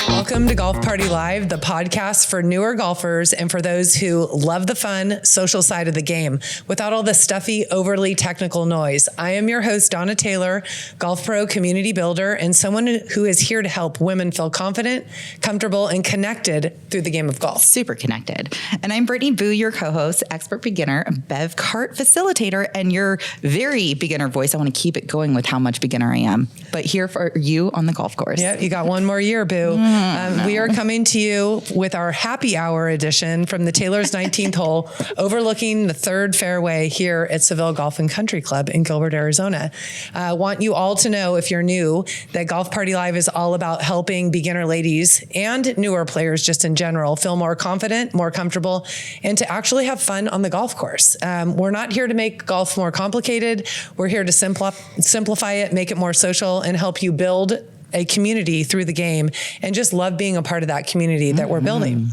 Welcome to Golf Party Live, the podcast for newer golfers and for those who love the fun, social side of the game without all the stuffy, overly technical noise. I am your host, Donna Taylor, golf pro, community builder, and someone who is here to help women feel confident, comfortable, and connected through the game of golf. Super connected. And I'm Brittany Boo, your co-host, expert beginner, bev cart facilitator, and your very beginner voice. I want to keep it going with how much beginner I am, but here for you on the golf course. Yeah, you got one more year, Boo. We are coming to you with our happy hour edition from the Taylor's 19th hole, overlooking the third fairway here at Seville Golf and Country Club in Gilbert, Arizona. I want you all to know, if you're new, that Golf Party Live is all about helping beginner ladies and newer players just in general feel more confident, more comfortable, and to actually have fun on the golf course. We're not here to make golf more complicated. We're here to simplify it, make it more social, and help you build a community through the game and just love being a part of that community that we're building.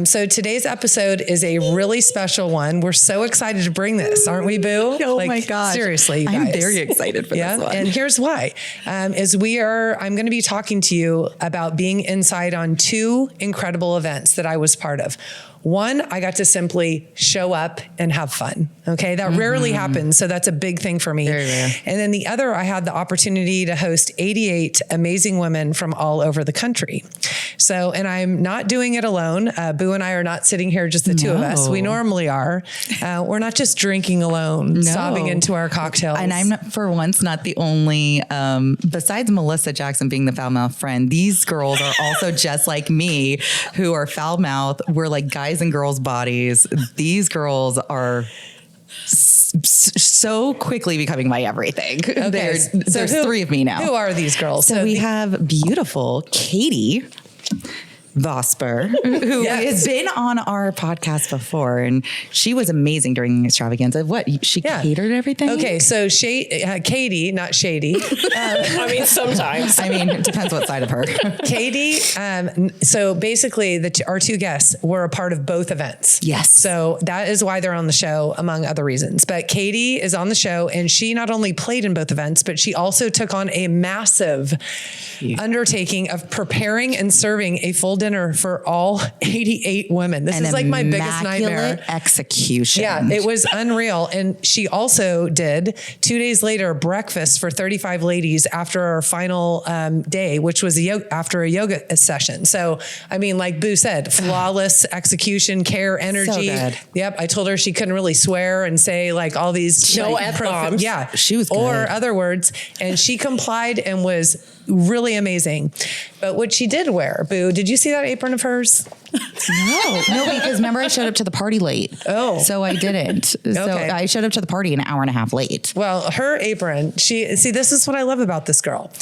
So today's episode is a really special one. We're so excited to bring this, aren't we, Boo? Oh my gosh. Seriously, you guys. I'm very excited for this one. And here's why. I'm going to be talking to you about being inside on two incredible events that I was part of. One, I got to simply show up and have fun. Okay. That rarely happens. So that's a big thing for me. Very rare. And then the other, I had the opportunity to host 88 amazing women from all over the country. So, and I'm not doing it alone. Boo and I are not sitting here, just the two of us. We normally are. We're not just drinking alone, sobbing into our cocktails. And I'm for once not the only, besides Melissa Jackson being the foul mouth friend, these girls are also just like me who are foul mouth. We're like guys and girls' bodies. These girls are so quickly becoming my everything. Okay. There's three of me now. Who are these girls? So we have beautiful Katie Vosper, who has been on our podcast before, and she was amazing during Extravaganza. She catered everything? Okay, so Katie, not Shady. I mean, sometimes. I mean, it depends what side of her. Katie, so basically our two guests were a part of both events. Yes. So that is why they're on the show, among other reasons. But Katie is on the show, and she not only played in both events, but she also took on a massive undertaking of preparing and serving a full dinner for all 88 women. This is like my biggest nightmare. Execution. Yeah, it was unreal. And she also did 2 days later breakfast for 35 ladies after our final day, which was after a yoga session. So, I mean, like Boo said, flawless execution, care, energy. So good. Yep. I told her she couldn't really swear and say like all these No F-bombs. Yeah, she was good. Or other words, and she complied and was really amazing. But what she did wear, Boo, did you see that apron of hers? No, because remember I showed up to the party late. Oh. So I didn't. So I showed up to the party an hour and a half late. Well, her apron, this is what I love about this girl,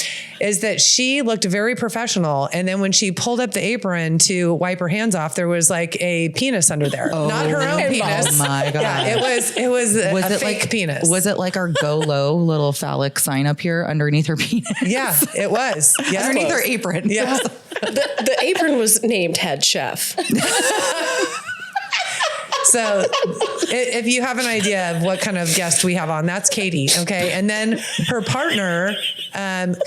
is that she looked very professional. And then when she pulled up the apron to wipe her hands off, there was like a penis under there. Not her own penis. Oh my God. Yeah, it was a fake penis. Was it like our go low little phallic sign up here underneath her penis? Yeah, it was. Yeah. Underneath her apron. Yeah. The apron was named head chef. So if you have an idea of what kind of guest we have on, that's Katie. Okay. And then her partner,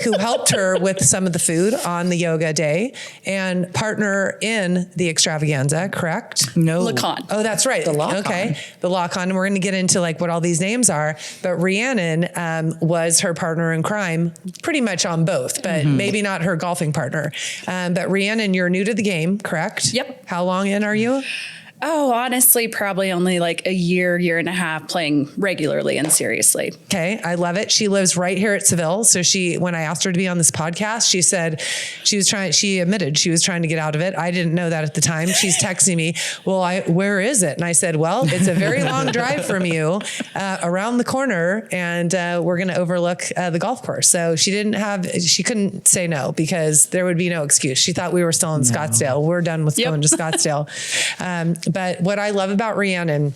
who helped her with some of the food on the yoga day, and partner in the Extravaganza, correct? No. Lacan. Oh, that's right. The lock-on. Okay. The lock-on. And we're going to get into like what all these names are. But Reannon was her partner in crime pretty much on both, but maybe not her golfing partner. But Reannon, you're new to the game, correct? Yep. How long in are you? Oh, honestly, probably only like a year and a half playing regularly and seriously. Okay. I love it. She lives right here at Seville. So when I asked her to be on this podcast, she said she admitted she was trying to get out of it. I didn't know that at the time. She's texting me, well, where is it? And I said, well, it's a very long drive from you, around the corner, and we're going to overlook the golf course. So she couldn't say no because there would be no excuse. She thought we were still in Scottsdale. We're done with going to Scottsdale. But what I love about Reannon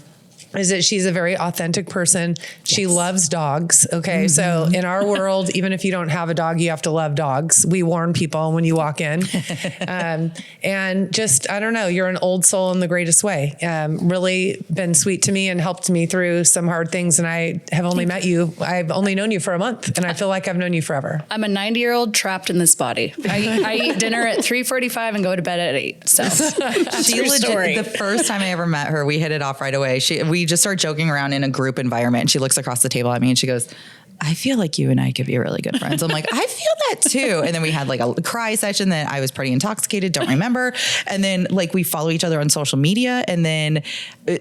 is that she's a very authentic person. She loves dogs. Okay. So in our world, even if you don't have a dog, you have to love dogs. We warn people when you walk in. And just, I don't know, you're an old soul in the greatest way. Really been sweet to me and helped me through some hard things. And I have only met you. I've only known you for a month, and I feel like I've known you forever. I'm a 90-year-old trapped in this body. I eat dinner at 3:45 and go to bed at 8. So She legit, the first time I ever met her, we hit it off right away. We just started joking around in a group environment, and she looks across the table at me and she goes, I feel like you and I could be really good friends. I'm like, I feel that too. And then we had like a cry session that I was pretty intoxicated, don't remember. And then like we follow each other on social media, and then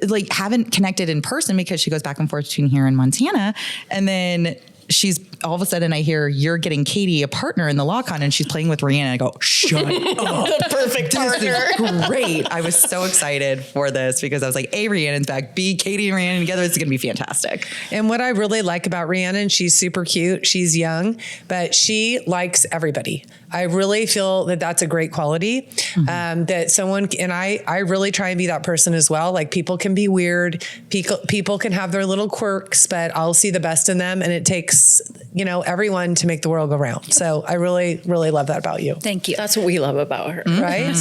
like haven't connected in person because she goes back and forth between here and Montana. And then she's all of a sudden I hear you're getting Katie a partner in the LawCon, and she's playing with Reannon. I go, shut up. The perfect partner. This is great. I was so excited for this because I was like, A, Rhiannon's back. B, Katie and Reannon together. It's going to be fantastic. And what I really like about Reannon, she's super cute. She's young, but she likes everybody. I really feel that that's a great quality. That someone, and I really try and be that person as well. Like people can be weird. People can have their little quirks, but I'll see the best in them. And it takes, everyone to make the world go round. So I really, really love that about you. thank you. That's what we love about her. Right?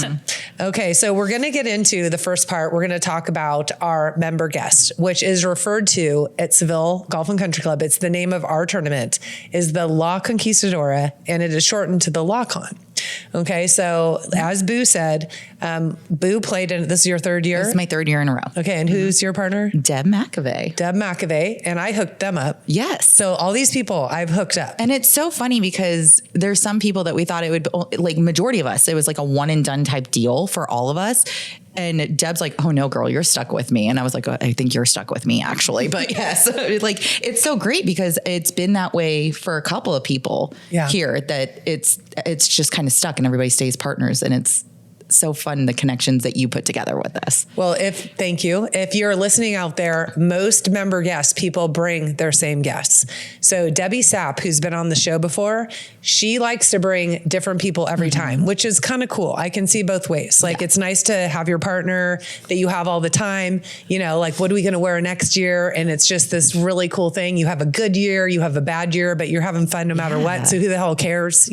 Okay. So we're going to get into the first part. We're going to talk about our member guest, which is referred to at Seville Golf and Country Club. It's the name of our tournament, is the La Conquistadora, and it is shortened to the LawCon. Okay. So as Boo said, Boo played in, this is your third year? This is my third year in a row. Okay. And who's your partner? Deb McAvey. Deb McAvey. And I hooked them up. Yes. So all these people I've hooked up. And it's so funny because there's some people that we thought it would, like majority of us, it was like a one and done type deal for all of us. And Deb's like, oh no, girl, you're stuck with me. And I was like, I think you're stuck with me actually. But yes, like it's so great because it's been that way for a couple of people here that it's just kind of stuck and everybody stays partners. And it's so fun, the connections that you put together with us. Well, thank you. If you're listening out there, most member guests, people bring their same guests. So Debbie Sapp, who's been on the show before, she likes to bring different people every time, which is kind of cool. I can see both ways. Like it's nice to have your partner that you have all the time, like what are we going to wear next year? And it's just this really cool thing. You have a good year, you have a bad year, but you're having fun no matter what. So who the hell cares?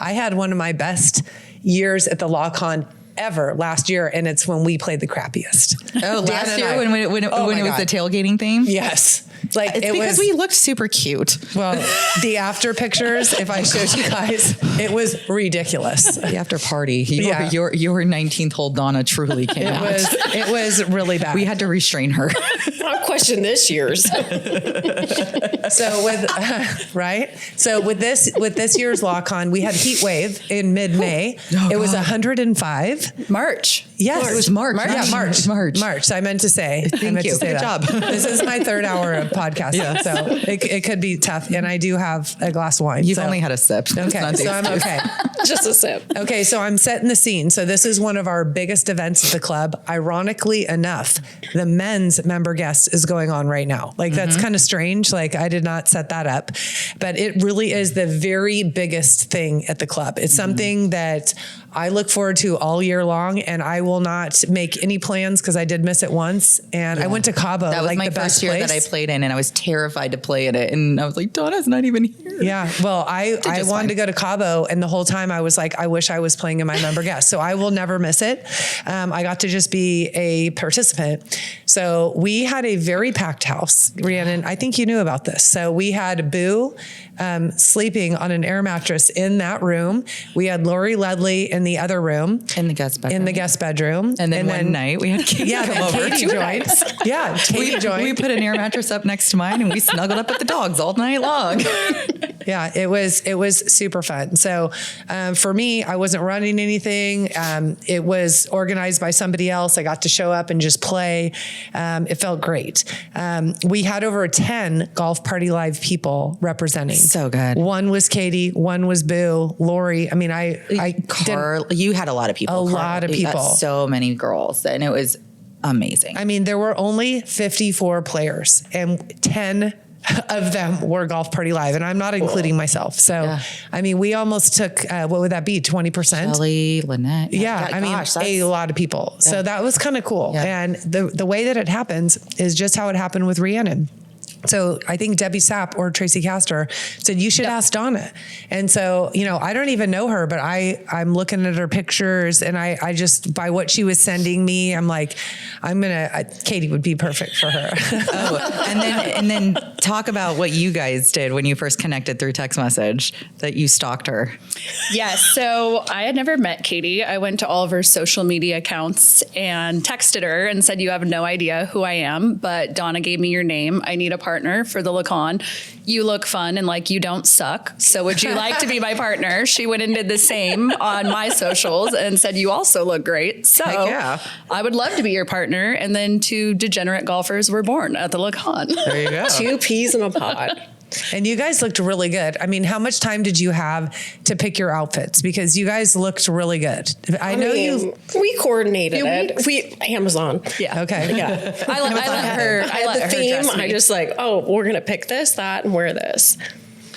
I had one of my best years at the LawCon ever last year, and it's when we played the crappiest. Oh, last year when it was the tailgating theme? Yes. Like it's because we looked super cute. Well, the after pictures, if I showed you guys, it was ridiculous. The after party. Your 19th hole Donna truly came out. It was really bad. We had to restrain her. I'll question this year's. So with this year's LawCon, we had heat wave in mid-May. It was 105. March. Yes. It was March. Yeah, March. I meant to say. Thank you. Good job. This is my third hour of podcasting, so it could be tough. And I do have a glass of wine. You've only had a sip. Okay, so I'm okay. Just a sip. Okay, so I'm setting the scene. So this is one of our biggest events at the club. Ironically enough, the men's member guest is going on right now. Like that's kind of strange. Like I did not set that up, but it really is the very biggest thing at the club. It's something that I look forward to all year long, and I will not make any plans because I did miss it once. And I went to Cabo. That was like my the best first year place that I played in, and I was terrified to play in it. And I was like, Donna's not even here. Yeah. Well, I wanted to go to Cabo, and the whole time I was like, I wish I was playing in my member guest. So I will never miss it. I got to just be a participant. So we had a very packed house. Reannon, I think you knew about this. So we had Boo sleeping on an air mattress in that room. We had Lori Ledley in the other room. In the guest bedroom. And then one night we had Katie come over. Katie joined. Yeah, Katie joined. We put an air mattress up next to mine and we snuggled up with the dogs all night long. Yeah, it was super fun. So for me, I wasn't running anything. It was organized by somebody else. I got to show up and just play. It felt great. We had over 10 Golf Party Live people representing. So good. One was Katie, one was Boo, Lori. I mean, you had a lot of people. A lot of people. So many girls, and it was amazing. I mean, there were only 54 players and 10 of them were Golf Party Live, and I'm not including myself. So, I mean, we almost took, what would that be? 20%? Kelly, Lynette. Yeah, I mean, a lot of people. So that was kind of cool. Yeah. And the way that it happens is just how it happened with Reannon. So I think Debbie Sapp or Tracy Castor said, you should ask Donna. And so, you know, I don't even know her, but I'm looking at her pictures, and I just, by what she was sending me, I'm like, Katie would be perfect for her. And then talk about what you guys did when you first connected through text message, that you stalked her. Yes. So I had never met Katie. I went to all of her social media accounts and texted her and said, you have no idea who I am, but Donna gave me your name. I need a partner for the Lacan. You look fun and like you don't suck. So would you like to be my partner? She went and did the same on my socials and said, you also look great. So I would love to be your partner. And then 2 degenerate golfers were born at the Lacan. There you go. 2 peas in a pod. And you guys looked really good. I mean, how much time did you have to pick your outfits? Because you guys looked really good. I know we coordinated it. We Amazon. Yeah. Okay. Yeah. I let her. I had the theme. I just like, we're gonna pick this, that, and wear this.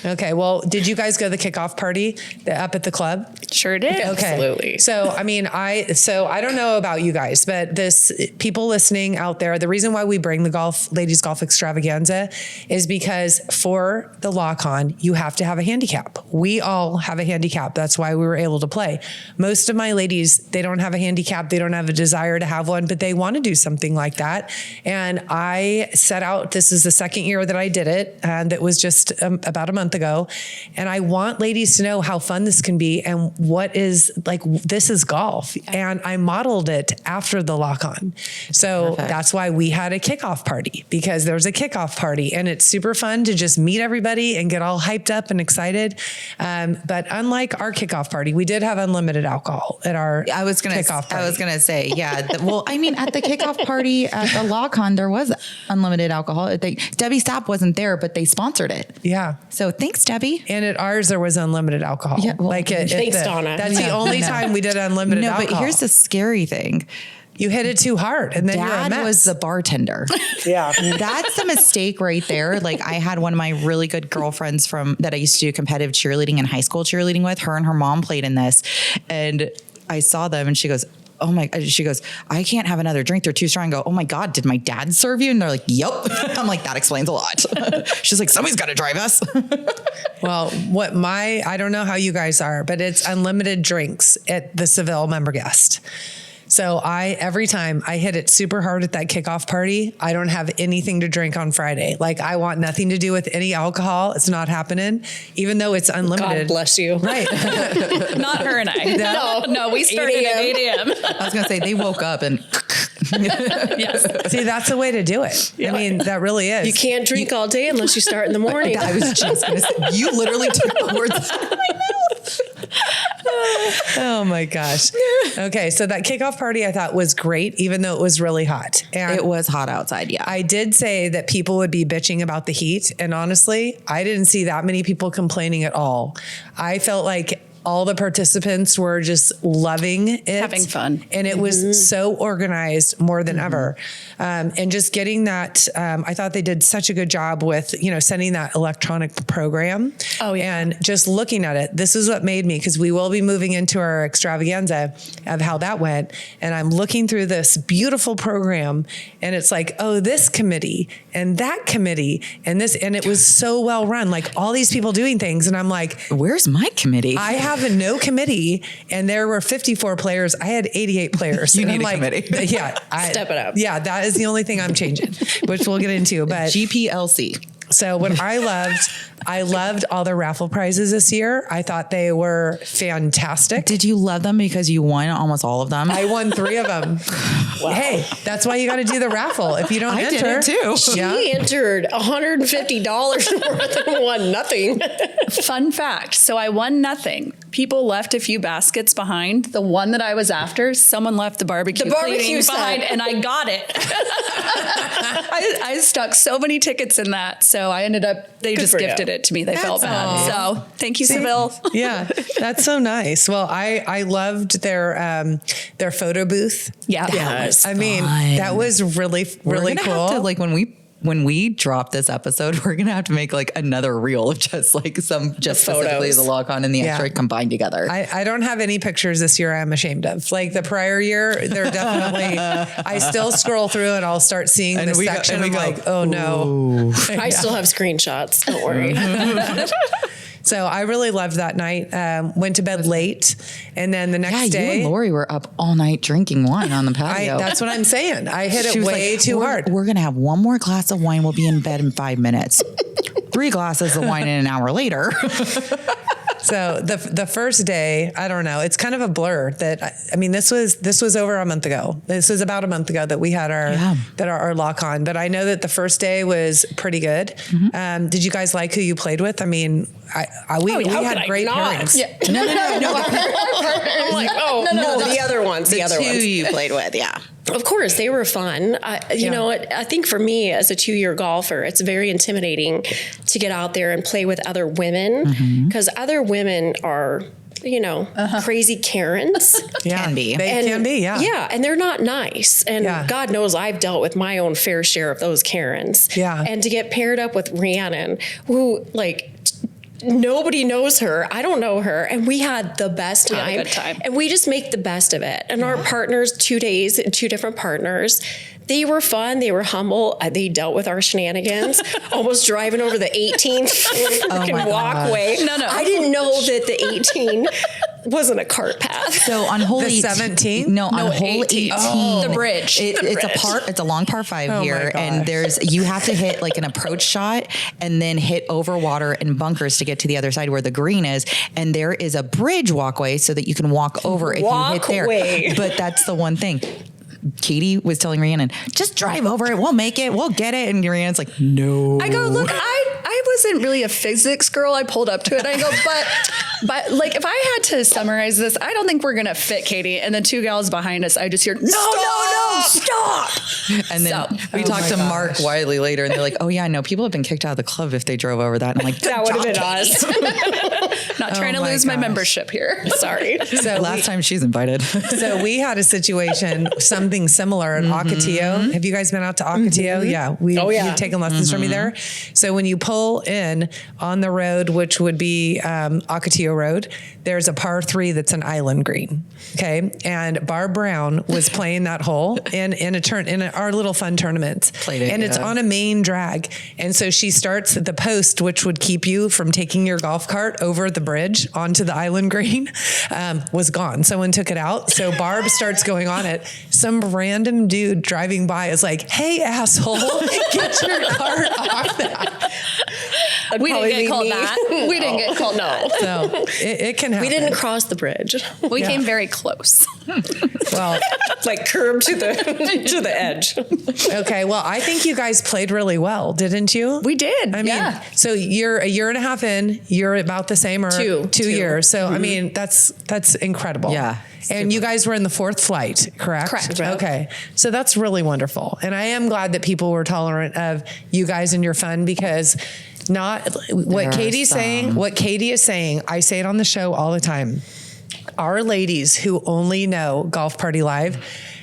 Okay. Well, did you guys go to the kickoff party up at the club? Sure did. Okay. Absolutely. So, I mean, I don't know about you guys, but people listening out there, the reason why we bring the ladies golf extravaganza is because for the Lacan, you have to have a handicap. We all have a handicap. That's why we were able to play. Most of my ladies, they don't have a handicap. They don't have a desire to have one, but they want to do something like that. And I set out, this is the second year that I did it. And it was just about a month ago. And I want ladies to know how fun this can be and what is like, this is golf. And I modeled it after the lock-on. So that's why we had a kickoff party, because there's a kickoff party and it's super fun to just meet everybody and get all hyped up and excited. But unlike our kickoff party, we did have unlimited alcohol at our kickoff party. I was going to say, yeah. Well, I mean, at the kickoff party at the Lacan, there was unlimited alcohol. Debbie Sapp wasn't there, but they sponsored it. Yeah. So thanks, Debbie. And at ours, there was unlimited alcohol. Yeah, well, thanks, Donna. That's the only time we did unlimited alcohol. No, but here's the scary thing. You hit it too hard, and then you're a Dad mess. was the bartender. Yeah. That's a mistake right there. Like, I had one of my really good girlfriends that I used to do competitive cheerleading and high school cheerleading with. Her and her mom played in this, and I saw them, and she goes, oh my, she goes, I can't have another drink. They're too strong. I go, oh my God, did my dad serve you? And they're like, yep. I'm like, that explains a lot. She's like, somebody's got to drive us. Well, I don't know how you guys are, but it's unlimited drinks at the Seville Member Guest. So every time I hit it super hard at that kickoff party, I don't have anything to drink on Friday. Like, I want nothing to do with any alcohol. It's not happening, even though it's unlimited. God bless you. Right. Not her and I. No, we started at 8 a.m. I was going to say, they woke up and Yes. See, that's the way to do it. I mean, that really is. You can't drink all day unless you start in the morning. I was just going to say, you literally took the words out of my mouth. Oh my gosh. Okay. So that kickoff party I thought was great, even though it was really hot. And It was hot outside. Yeah. I did say that people would be bitching about the heat. And honestly, I didn't see that many people complaining at all. I felt like all the participants were just loving it. Having fun. And it was so organized more than ever. And just getting that, I thought they did such a good job with, sending that electronic program. Oh, yeah. And just looking at it, this is what made me, because we will be moving into our extravaganza of how that went. And I'm looking through this beautiful program and it's like, oh, this committee and that committee and this, and it was so well run, like all these people doing things. And I'm like, where's my committee? I have no committee, and there were 54 players. I had 88 players. You and need I'm a committee. Yeah. Step it up. Yeah, that is the only thing I'm changing, which we'll get into. But GPLC. so what I loved all the raffle prizes this year. I thought they were fantastic. Did you love them because you won almost all of them? I won 3 of them. Wow. Hey, that's why you got to do the raffle. If you don't I enter, did it too. Yeah. He entered $150 worth and won nothing. Fun fact. So I won nothing. People left a few baskets behind. The one that I was after, someone left the barbecue cleaning behind, and I got it. I stuck so many tickets in that. So I ended up, they just gifted it to me. They felt bad. So thank you, Seville. Yeah, that's so nice. Well, I loved their photo booth. Yeah. Yes. I mean, that was really We're gonna cool. have to, like, when we when we drop this episode, we're going to have to make like another reel of just like specifically the lock-on and the extra combined together. I don't have any pictures this year I'm ashamed of. Like the prior year, they're definitely, I still scroll through and I'll start seeing this section. I'm like, oh no. I still have screenshots. Don't worry. So I really loved that night. Went to bed late, and then the next day, you and Lori were up all night drinking wine on the patio. That's what I'm saying. I hit it way too hard. We're gonna have one more glass of wine. We'll be in bed in 5 minutes. 3 glasses of wine in an hour later. So the first day, I don't know. It's kind of a blur. This was over a month ago. This was about a month ago that we had our lock on. But I know that the first day was pretty good. Mm-hmm. Did you guys like who you played with? I mean, we had great pairings. Yeah. No. I'm like, the other ones. The other ones you played with, yeah. Of course, they were fun. You know, I think for me as a 2-year golfer, it's very intimidating to get out there and play with other women because other women are, crazy Karens. Can be. They can be, yeah. Yeah, and they're not nice. And God knows I've dealt with my own fair share of those Karens. Yeah. And to get paired up with Reannon, who, nobody knows her. I don't know her. And we had the best time. We had a good time. And we just make the best of it. And our partners, 2 days, 2 different partners, they were fun. They were humble. They dealt with our shenanigans, almost driving over the 18th walkway. No. I didn't know that the 18 wasn't a cart path. So on hole The 18, 17th? No, on hole 18. The bridge. It's a long par 5 here. And you have to hit like an approach shot and then hit over water and bunkers to get to the other side where the green is. And there is a bridge walkway so that you can walk over if you hit there. But that's the one thing. Katie was telling Reannon, just drive over it. We'll make it. We'll get it. And Reannon's like, no. I go, look, I wasn't really a physics girl. I pulled up to it. I go, but like, if I had to summarize this, I don't think we're going to fit, Katie. And the 2 gals behind us, I just hear, no, stop. And then we talked to Mark Wiley later and they're like, oh yeah, no, people have been kicked out of the club if they drove over that. And I'm like, that would have been us. Not trying to lose my membership here. Sorry. So last time she's invited. So we had a situation, something similar at Ocotillo. Have you guys been out to Ocotillo? Yeah. You've taken lessons from me there. So when you pull in on the road, which would be Ocotillo Road, there's a par 3 that's an island green. Okay. And Barb Brown was playing that hole in our little fun tournament. It's on a main drag. And so she starts at the post, which would keep you from taking your golf cart over the bridge onto the island green, was gone. Someone took it out. So Barb starts going on it. Some random dude driving by is like, hey, asshole, get your cart off that. We didn't get called that. We didn't get called that. So it can happen. We didn't cross the bridge. We came very close. Well, like curb to the edge. Okay. Well, I think you guys played really well, didn't you? We did. I mean, so you're a year and a half in, you're about the same or 2 years. So, I mean, that's incredible. Yeah. And you guys were in the 4th flight, correct? Correct. Okay. So that's really wonderful. And I am glad that people were tolerant of you guys and your fun because what Katie is saying, I say it on the show all the time. Our ladies who only know Golf Party Live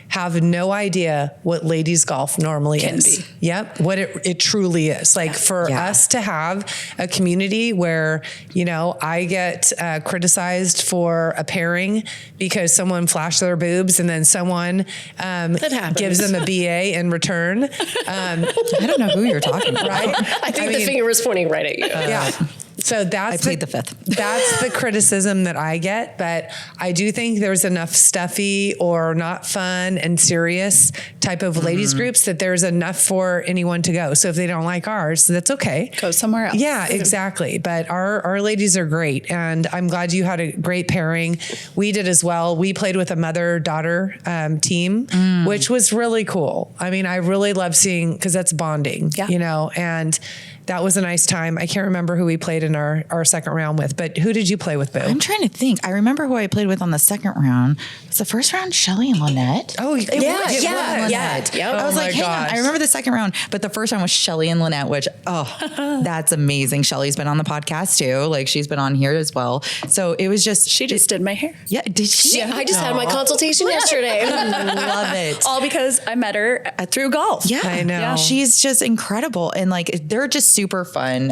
have no idea what ladies golf normally is. Yep. What it truly is. Like for us to have a community where, I get criticized for a pairing because someone flashed their boobs and then someone gives them a BA in return. I don't know who you're talking about. Right? I think the finger was pointing right at you. Yeah. So I played the 5th. That's the criticism that I get, but I do think there's enough stuffy or not fun and serious type of ladies groups that there's enough for anyone to go. So if they don't like ours, that's okay. Go somewhere else. Yeah, exactly. But our ladies are great, and I'm glad you had a great pairing. We did as well. We played with a mother-daughter team, which was really cool. I mean, I really love seeing because that's bonding, and that was a nice time. I can't remember who we played in our second round with, but who did you play with, Boo? I'm trying to think. I remember who I played with on the second round. Was the first round Shelly and Lynette? Oh, Yeah. Yep. Oh I was my like, hang gosh. on. I remember the second round, but the first round was Shelly and Lynette, which, that's amazing. Shelly's been on the podcast too. Like she's been on here as well. So it was just, She just did my hair. yeah, did she? I just had my consultation yesterday. Love it. All because I met her through golf. Yeah, I know. Yeah. She's just incredible, and like they're just super fun.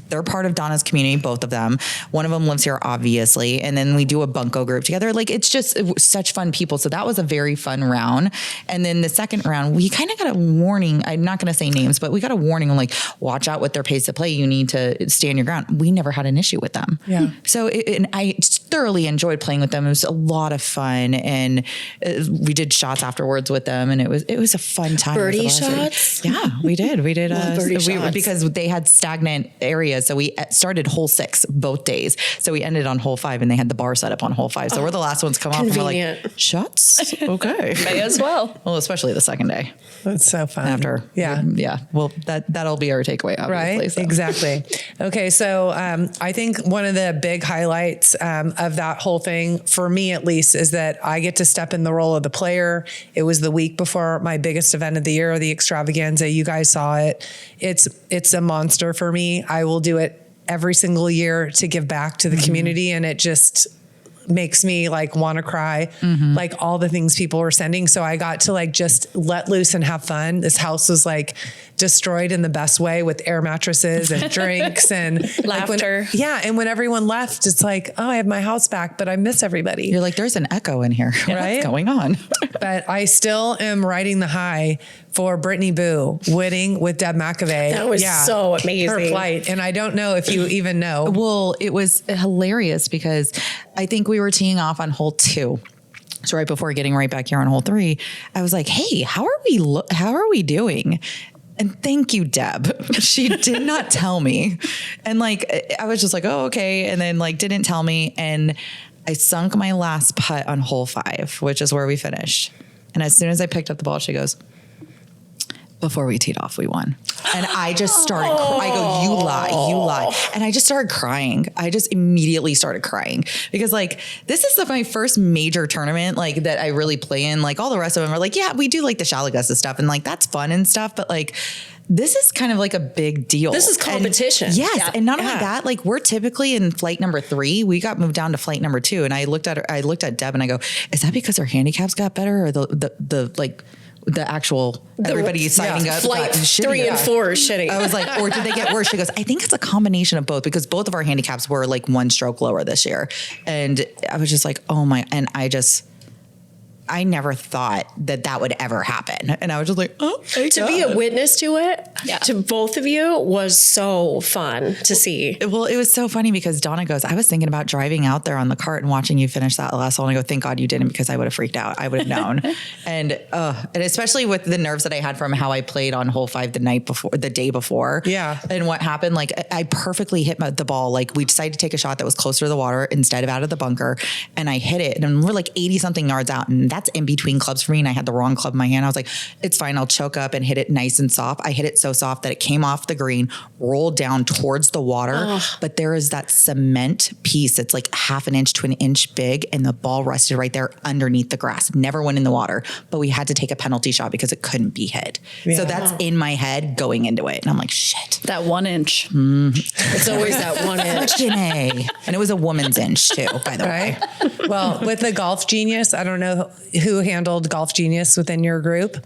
They're part of Donna's community, both of them. One of them lives here, obviously, and then we do a bunko group together. Like it was such fun people. So that was a very fun round. And then the second round, we kind of got a warning. I'm not going to say names, but we got a warning like, watch out with their pace of play. You need to stand your ground. We never had an issue with them. Yeah. So and I thoroughly enjoyed playing with them. It was a lot of fun, and we did shots afterwards with them, and it was a fun time. Birdie It was a lot of fun. shots? Yeah, we did. Love birdie shots. Because they had stagnant areas. So we started hole 6 both days. So we ended on hole 5, and they had the bar set up on hole 5. So we're the last ones come off, and we're Convenient. like, shots? Okay. May as well. Well, especially the second day That's so fun. after. Yeah. Yeah. Well, that'll be our takeaway, obviously. Right. So. Exactly. Okay. So I think one of the big highlights of that whole thing, for me at least, is that I get to step in the role of the player. It was the week before my biggest event of the year, the Extravaganza. You guys saw it. It's a monster for me. I will do it every single year to give back to the community. And it just makes me like want to cry, like all the things people were sending. So I got to like just let loose and have fun. This house was like destroyed in the best way with air mattresses and drinks and Laughter. And when everyone left, it's like, oh, I have my house back, but I miss everybody. You're like, there's an echo in here. Right? What's going on? But I still am riding the high for Brittany Boo winning with Deb McAvey. That was so amazing. Her flight. And I don't know if you even know. Well, it was hilarious because I think we were teeing off on hole 2. So right before getting right back here on hole 3, I was like, hey, how are we doing? And thank you, Deb. She did not tell me. And like, I was just like, oh, okay. And then like, didn't tell me. And I sunk my last putt on hole 5, which is where we finished. And as soon as I picked up the ball, she goes, before we teed off, we won. And I just started, I go, you lie. And I just started crying. I just immediately started crying because like, this is my first major tournament, like that I really play in. Like all the rest of them are like, yeah, we do like the Shalagusta stuff and like, that's fun and stuff. But like, this is kind of like a big deal. This is competition. And yes. Yeah. And not only that, like we're typically in flight number 3. We got moved down to flight number 2. And I looked at Deb and I go, is that because our handicaps got better or the actual everybody signing up Flight got 3 and 4 is shitty. I was like, or did they get worse? She goes, I think it's a combination of both because both of our handicaps were like 1 stroke lower this year. And I was just like, oh my, and I never thought that would ever happen. And I was just like, oh, to be a witness to it, to both of you, was so fun to see. Well, it was so funny because Donna goes, I was thinking about driving out there on the cart and watching you finish that last hole. And I go, thank God you didn't because I would have freaked out. I would have known. and especially with the nerves that I had from how I played on hole 5 the day before. Yeah. And what happened, like I perfectly hit the ball. Like we decided to take a shot that was closer to the water instead of out of the bunker. And I hit it and we're like 80 something yards out. And that's in between clubs for me. And I had the wrong club in my hand. I was like, it's fine. I'll choke up and hit it nice and soft. I hit it so soft that it came off the green, rolled down towards the water. But there is that cement piece that's like 1/2 inch to 1 inch big. And the ball rested right there underneath the grass. Never went in the water, but we had to take a penalty shot because it couldn't be hit. Yeah. So that's in my head going into it. And I'm like, shit. That 1 inch. It's always that 1 inch. And it was a woman's inch too, by the way. Right. Well, with the Golf Genius, I don't know who handled Golf Genius within your group,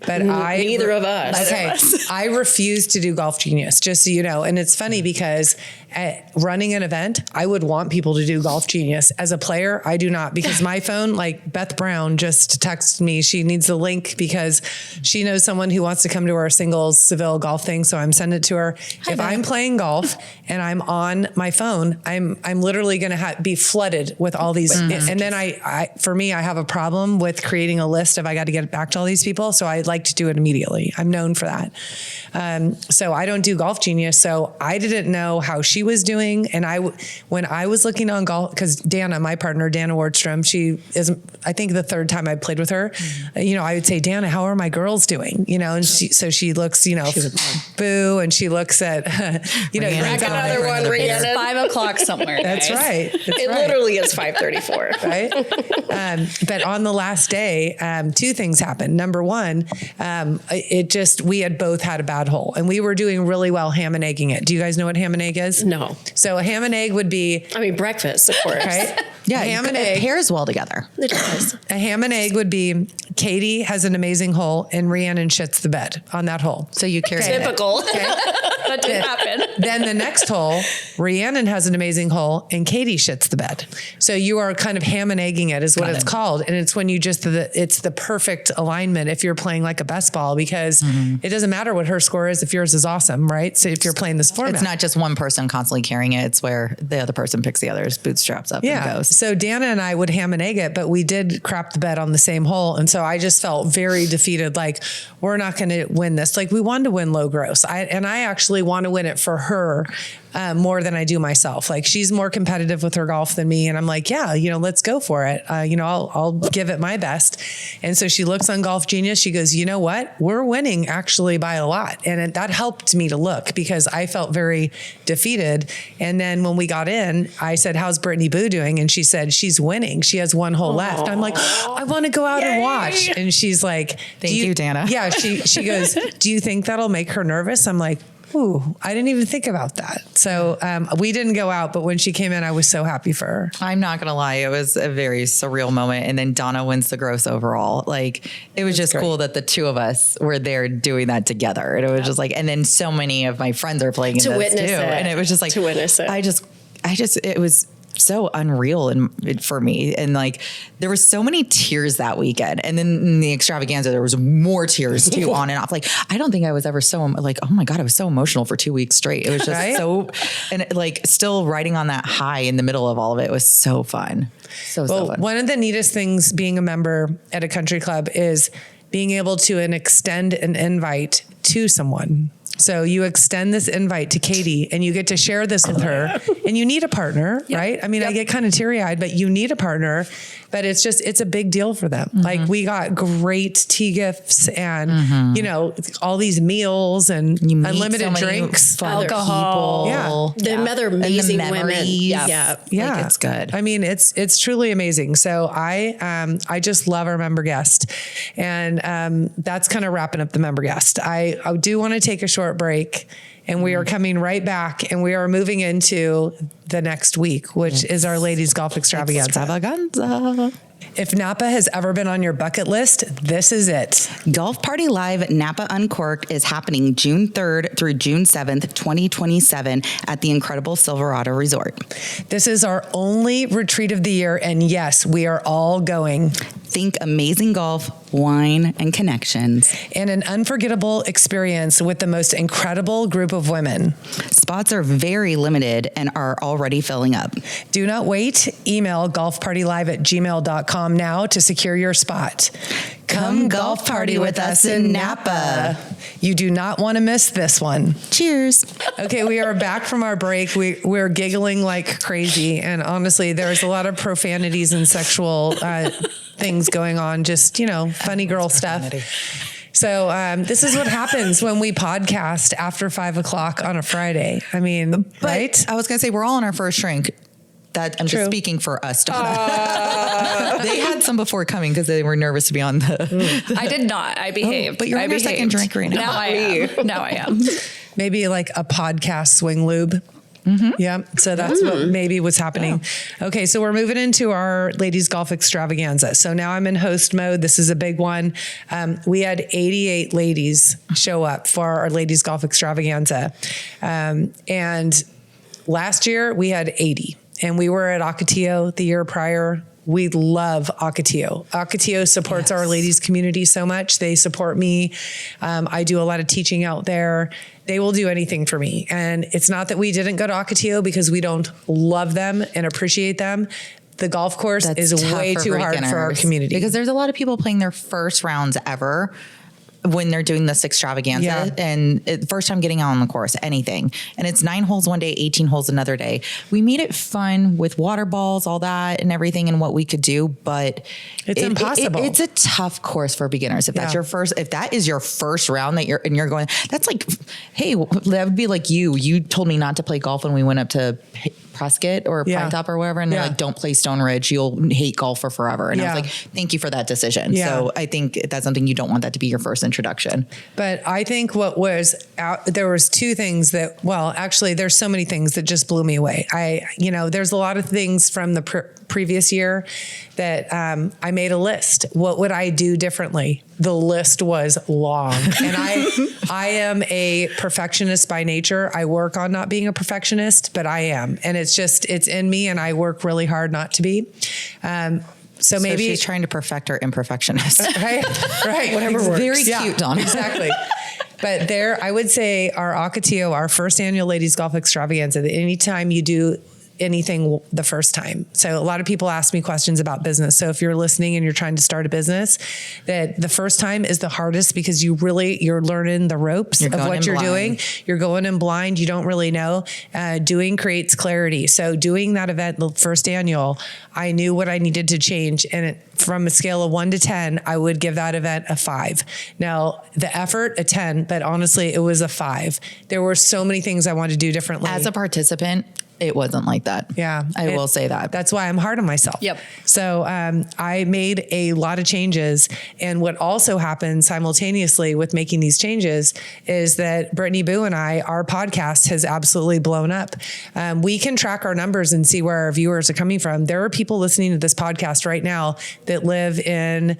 but Neither of us. Okay. I refuse to do Golf Genius, just so you know. And it's funny because at running an event, I would want people to do Golf Genius. As a player, I do not, because my phone, like Beth Brown just texted me, she needs the link because she knows someone who wants to come to our singles Seville golf thing. So I'm sending it to her. If I'm playing golf and I'm on my phone, I'm literally going to be flooded with all these. And then I for me, I have a problem with creating a list of, I got to get back to all these people. So I like to do it immediately. I'm known for that. So I don't do Golf Genius. So I didn't know how she was doing. And when I was looking on golf, because Donna, my partner, Donna Wardstrom, she is, I think the third time I played with her, I would say, Donna, how are my girls doing? And she looks, boo. And she looks at, Back another one, It's Reannon. 5 o'clock somewhere. That's guys. right. It literally is 5:34. Right. But on the last day, two things happened. Number one, we had both had a bad hole and we were doing really well ham and egging it. Do you guys know what ham and egg is? No. So a ham and egg would be, Breakfast, of course. right? Yeah, ham and it egg. pairs well together. It does. A ham and egg would be Katie has an amazing hole and Reannon shits the bed on that hole. So you carry it. Typical. That did happen. Then the next hole, Reannon has an amazing hole and Katie shits the bed. So you are kind of ham and egging it is what it's called. And it's when you it's the perfect alignment if you're playing like a best ball because it doesn't matter what her score is if yours is awesome, right? So if you're playing this format. It's not just one person constantly carrying it. It's where the other person picks the other's bootstraps up and goes. So Dana and I would ham and egg it, but we did crap the bed on the same hole. And so I just felt very defeated. Like, we're not going to win this. Like, we wanted to win low gross. I actually want to win it for her more than I do myself. Like, she's more competitive with her golf than me. And I'm like, yeah, let's go for it. I'll give it my best. And so she looks on Golf Genius. She goes, you know what? We're winning actually by a lot. And that helped me to look because I felt very defeated. And then when we got in, I said, how's Brittany Boo doing? And she said, she's winning. She has one hole left. I'm like, I want to go out and watch. And she's like, Thank you, Dana. Yeah. She goes, do you think that'll make her nervous? I'm like, ooh, I didn't even think about that. So we didn't go out, but when she came in, I was so happy for her. I'm not going to lie. It was a very surreal moment. And then Donna wins the gross overall. Like, it was just cool that the two of us were there doing that together. And it was just like, and then so many of my friends are playing in To this witness too. it. And it was just like, To witness it. it was so unreal for me. And like, there were so many tears that weekend. And then in the extravaganza, there was more tears too, on and off. Like, I don't think I was ever so like, oh my God, I was so emotional for 2 weeks straight. It was just Right? and like still riding on that high in the middle of all of it was so fun. So fun. One of the neatest things being a member at a country club is being able to extend an invite to someone. So you extend this invite to Katie and you get to share this with her and you need a partner, right? I mean, I get kind of teary eyed, but you need a partner, but it's a big deal for them. Like, we got great tea gifts and, all these meals and You meet unlimited so many drinks. fun Alcohol. people. Yeah. The other amazing women. memories. Yeah. Yeah, Like, it's good. I mean, it's truly amazing. So I just love our member guest, and that's kind of wrapping up the member guest. I do want to take a short break, and we are coming right back, and we are moving into the next week, which is our ladies golf extravaganza. If Napa has ever been on your bucket list, this is it. Golf Party Live Napa Uncorked is happening June 3rd through June 7th, 2027 at the incredible Silverado Resort. This is our only retreat of the year, and yes, we are all going. Think amazing golf, wine, and connections. And an unforgettable experience with the most incredible group of women. Spots are very limited and are already filling up. Do not wait. Email golfpartylive@gmail.com now to secure your spot. Come golf party with us in Napa. You do not want to miss this one. Cheers. Okay, we are back from our break. We're giggling like crazy. And honestly, there's a lot of profanities and sexual things going on. Just, funny girl stuff. So this is what happens when we podcast after 5 o'clock on a Friday. I mean, right? I was going to say, we're all on our first drink. That I'm True. just speaking for us, Donna. They had some before coming because they were nervous to be on the. I did not. I behaved. but you're I on your second drink right now. Now I am. Maybe like a podcast swing lube. Mm-hmm. Yeah. So that's what maybe what's happening. Yeah. Okay. So we're moving into our ladies golf extravaganza. So now I'm in host mode. This is a big one. We had 88 ladies show up for our ladies golf extravaganza. And last year we had 80, and we were at Ocotillo the year prior. We love Ocotillo. Ocotillo supports our ladies community so much. They support me. I do a lot of teaching out there. They will do anything for me. And it's not that we didn't go to Ocotillo because we don't love them and appreciate them. The golf course is way too hard for our community. Because there's a lot of people playing their first rounds ever when they're doing this extravaganza and first time getting out on the course, anything. And it's 9 holes one day, 18 holes another day. We made it fun with water balls, all that and everything and what we could do, but it's impossible. It's a tough course for beginners. If that's if that is your first round that you're going, that's like, hey, that would be like you told me not to play golf when we went up to Prescott or Pine Top or wherever. And they're like, don't play Stone Ridge. You'll hate golf for forever. And I was like, thank you for that decision. So I think that's something you don't want that to be your first introduction. But I think what was out, there was 2 things that, well, actually there's so many things that just blew me away. There's a lot of things from the previous year that I made a list. What would I do differently? The list was long. And I am a perfectionist by nature. I work on not being a perfectionist, but I am. And it's in me, and I work really hard not to be. So maybe she's trying to perfect her imperfectionist. Right. Whatever works. Very cute, Donna. Exactly. But I would say our Ocotillo, our first annual ladies golf extravaganza, that anytime you do anything the first time. So a lot of people ask me questions about business. So if you're listening and you're trying to start a business, that the first time is the hardest because you're learning the ropes of what you're doing. You're going in blind. You don't really know. Doing creates clarity. So doing that event, the first annual, I knew what I needed to change. And from a scale of 1 to 10, I would give that event a 5. Now the effort, a 10, but honestly, it was a 5. There were so many things I wanted to do differently. As a participant, it wasn't like that. Yeah. I will say that. That's why I'm hard on myself. Yep. So I made a lot of changes. And what also happened simultaneously with making these changes is that Brittany Boo and our podcast has absolutely blown up. We can track our numbers and see where our viewers are coming from. There are people listening to this podcast right now that live in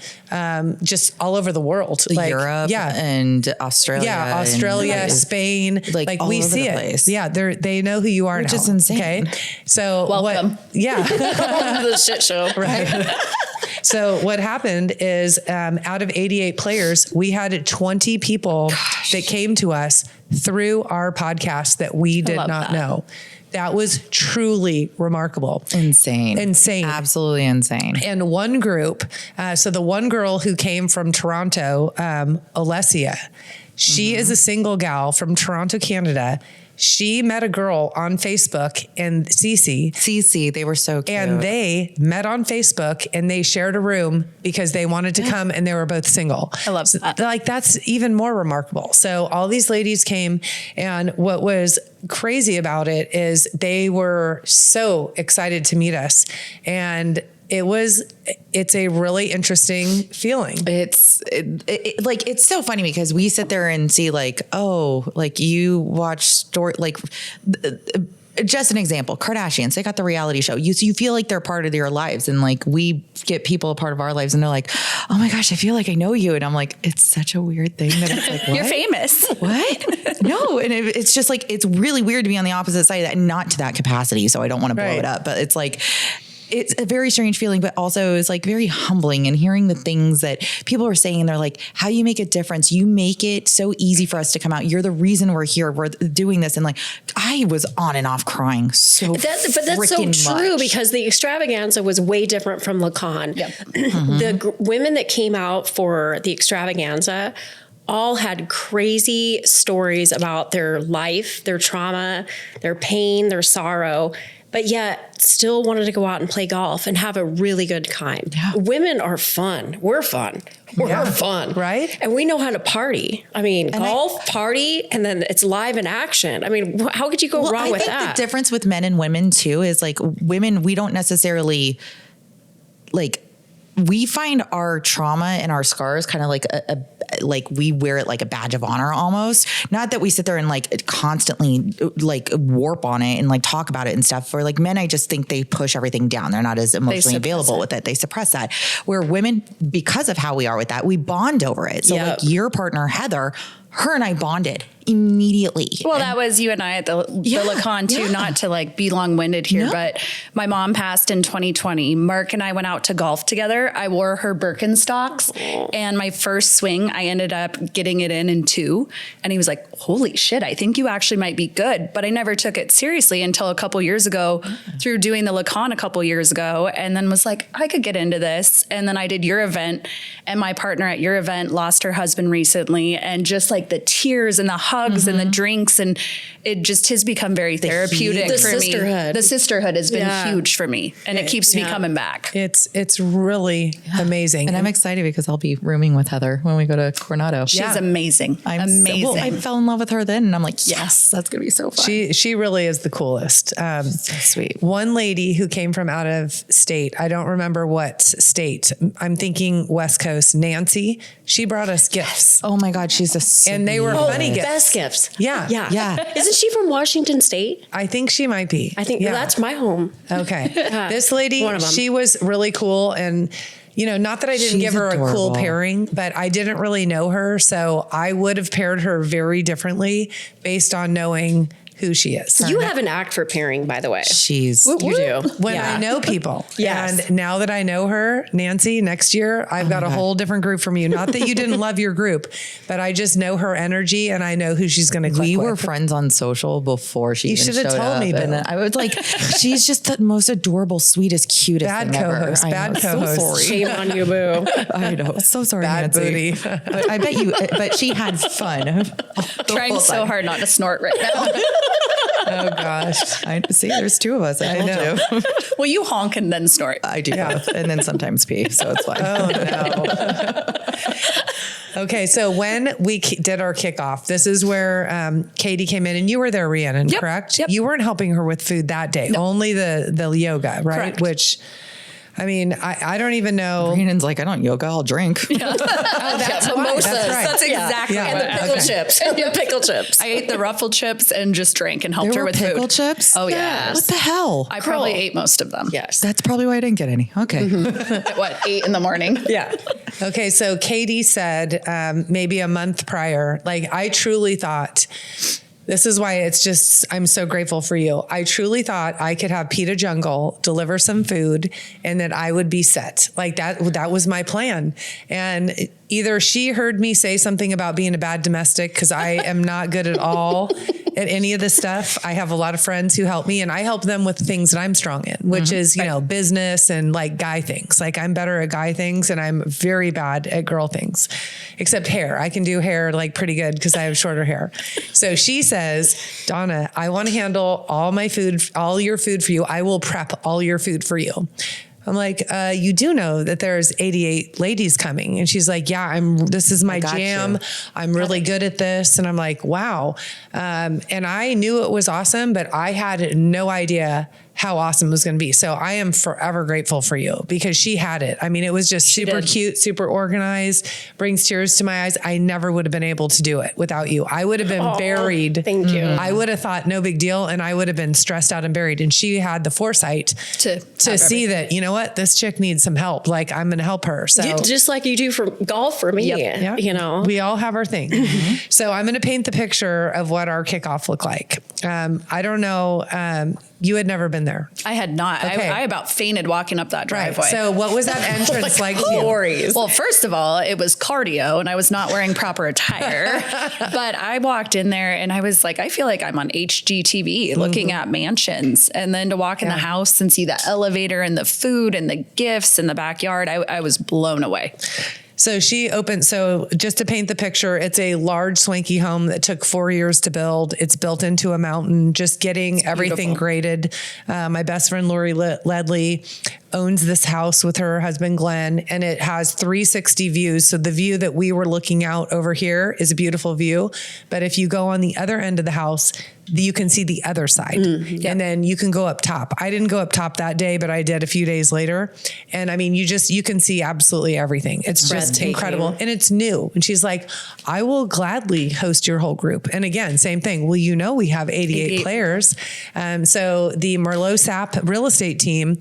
just all over the world. Like Europe and Australia. Yeah, Australia, and Spain. Like we see it. Place. Yeah, they know who you are now. Which is insane. Okay. So welcome. Welcome to the shit show. Right. So what happened is out of 88 players, we had 20 people that came to us through our podcast that we did not know. That was truly remarkable. Insane. Absolutely insane. And one group, so the one girl who came from Toronto, Alessia, she is a single gal from Toronto, Canada. She met a girl on Facebook and Cece, they were so cute. And they met on Facebook and they shared a room because they wanted to come and they were both single. I love that. Like that's even more remarkable. So all these ladies came, and what was crazy about it is they were so excited to meet us, and it's a really interesting feeling. It's so funny because we sit there and see you watch story, just an example, Kardashians, they got the reality show. You feel like they're part of your lives, and we get people a part of our lives and they're like, oh my gosh, I feel like I know you. And I'm like, it's such a weird thing that it's like, what? You're famous. What? No. And it's just it's really weird to be on the opposite side of that, not to that capacity. So I don't want to blow it up, but it's it's a very strange feeling, but also it's very humbling, and hearing the things that people are saying. They're like, how you make a difference. You make it so easy for us to come out. You're the reason we're here. We're doing this. And I was on and off crying but that's so true much. Because the extravaganza was way different from Lacan. Yep. The women that came out for the extravaganza all had crazy stories about their life, their trauma, their pain, their sorrow, but yet still wanted to go out and play golf and have a really good time. Yeah. Women are fun. We're fun. We're fun. Right. And we know how to party. I mean, golf, party, and then it's live in action. I mean, how could you go wrong with that? I think the difference with men and women too is women, we don't necessarily we find our trauma and our scars kind of we wear it like a badge of honor almost. Not that we sit there and constantly warp on it and talk about it and stuff. For men, I just think they push everything down. They're not as emotionally available with it. They suppress that. Where women, because of how we are with that, we bond over it. So your partner, Heather, her and I bonded immediately. Well, that was you and I at the Lacan too, not to like be long-winded here, but my mom passed in 2020. Mark and I went out to golf together. I wore her Birkenstocks and my first swing, I ended up getting it in 2. And he was like, holy shit, I think you actually might be good. But I never took it seriously until a couple years ago through doing the Lacan a couple years ago. And then was like, I could get into this. And then I did your event, and my partner at your event lost her husband recently. And just like the tears and the hugs and the drinks, and it just has become very therapeutic for me. The sisterhood has been huge for me, and it keeps me coming back. It's really amazing. And I'm excited because I'll be rooming with Heather when we go to Coronado. She's amazing. Amazing. I fell in love with her then, and I'm like, yes, that's going to be so fun. She really is the coolest. So sweet. One lady who came from out of state, I don't remember what state. I'm thinking West Coast. Nancy, she brought us gifts. Oh my God, she's a and they were funny gifts. Best gifts. Yeah. Isn't she from Washington State? I think she might be. I think that's my home. Okay. This lady, One of them. she was really cool. And, not that I didn't give her a cool pairing, but I didn't really know her. So I would have paired her very differently based on knowing who she is. You have an act for pairing, by the way. You do. When I know people. Yes. And now that I know her, Nancy, next year, I've got a whole different group from you. Not that you didn't love your group, but I just know her energy and I know who she's going to click We with. were friends on social before she even should have showed told up. me, And Bill. I was like, she's just the most adorable, sweetest, cutest Bad thing ever. co-host. I Bad know, co-host. So sorry. Shame on you, boo. I know. So sorry, Bad Nancy. booty. But I bet you, but she had fun. Trying so hard not to snort right now. Oh gosh. I see. There's 2 of us. I know. Well, you honk and then snort. I do both, and then sometimes pee, so it's fine. Oh no. Okay, so when we did our kickoff, this is where Katie came in, and you were there, Reannon, correct? Yep. You weren't helping her with food that day, only the yoga, right? Correct. Which, I mean, I don't even know. Brandon's like, I don't yoga, I'll drink. That's mimosas. right. That's exactly Yeah. And the what pickle Okay. chips. And the pickle chips. I ate the ruffled chips and just drank and helped There her were with pickle food. chips? Oh, yeah. What the hell? I probably ate most of them. Yes. That's probably why I didn't get any. Okay. At what, 8 in the morning? Yeah. Okay, so Katie said maybe a month prior, like I truly thought, this is why it's just, I'm so grateful for you. I truly thought I could have PETA Jungle deliver some food and that I would be set. Like that was my plan. And either she heard me say something about being a bad domestic, because I am not good at all at any of this stuff. I have a lot of friends who help me, and I help them with things that I'm strong in, which is, business and like guy things. Like I'm better at guy things and I'm very bad at girl things, except hair. I can do hair like pretty good because I have shorter hair. So she says, Donna, I want to handle all my food, all your food for you. I will prep all your food for you. I'm like, you do know that there's 88 ladies coming. And she's like, yeah, this is my jam. you. I'm really good at this. And I'm like, wow. And I knew it was awesome, but I had no idea how awesome it was going to be. So I am forever grateful for you because she had it. I mean, it was just super cute, super organized, brings tears to my eyes. I never would have been able to do it without you. I would have been buried. Thank you. I would have thought no big deal. And I would have been stressed out and buried. And she had the foresight to see that, you know what, this chick needs some help. Like I'm going to help her. So Just like you do for golf for me. yeah, You know, we all have our thing. So I'm going to paint the picture of what our kickoff looked like. I don't know. You had never been there. I had not. Okay. I about fainted walking up that driveway. So what was that entrance like to you? glories. Well, first of all, it was cardio and I was not wearing proper attire. But I walked in there and I was like, I feel like I'm on HGTV looking at mansions. And then to walk in the house and see the elevator and the food and the gifts in the backyard, I was blown away. So she opened, so just to paint the picture, it's a large swanky home that took 4 years to build. It's built into a mountain, just getting everything graded. My best friend, Lori Ledley, owns this house with her husband, Glenn, and it has 360 views. So the view that we were looking out over here is a beautiful view. But if you go on the other end of the house, you can see the other side. And then you can go up top. I didn't go up top that day, but I did a few days later. And I mean, you can see absolutely everything. It's just incredible. And it's new. And she's like, I will gladly host your whole group. And again, same thing. Well, you know, we have 88 players. So the Merlot Sap real estate team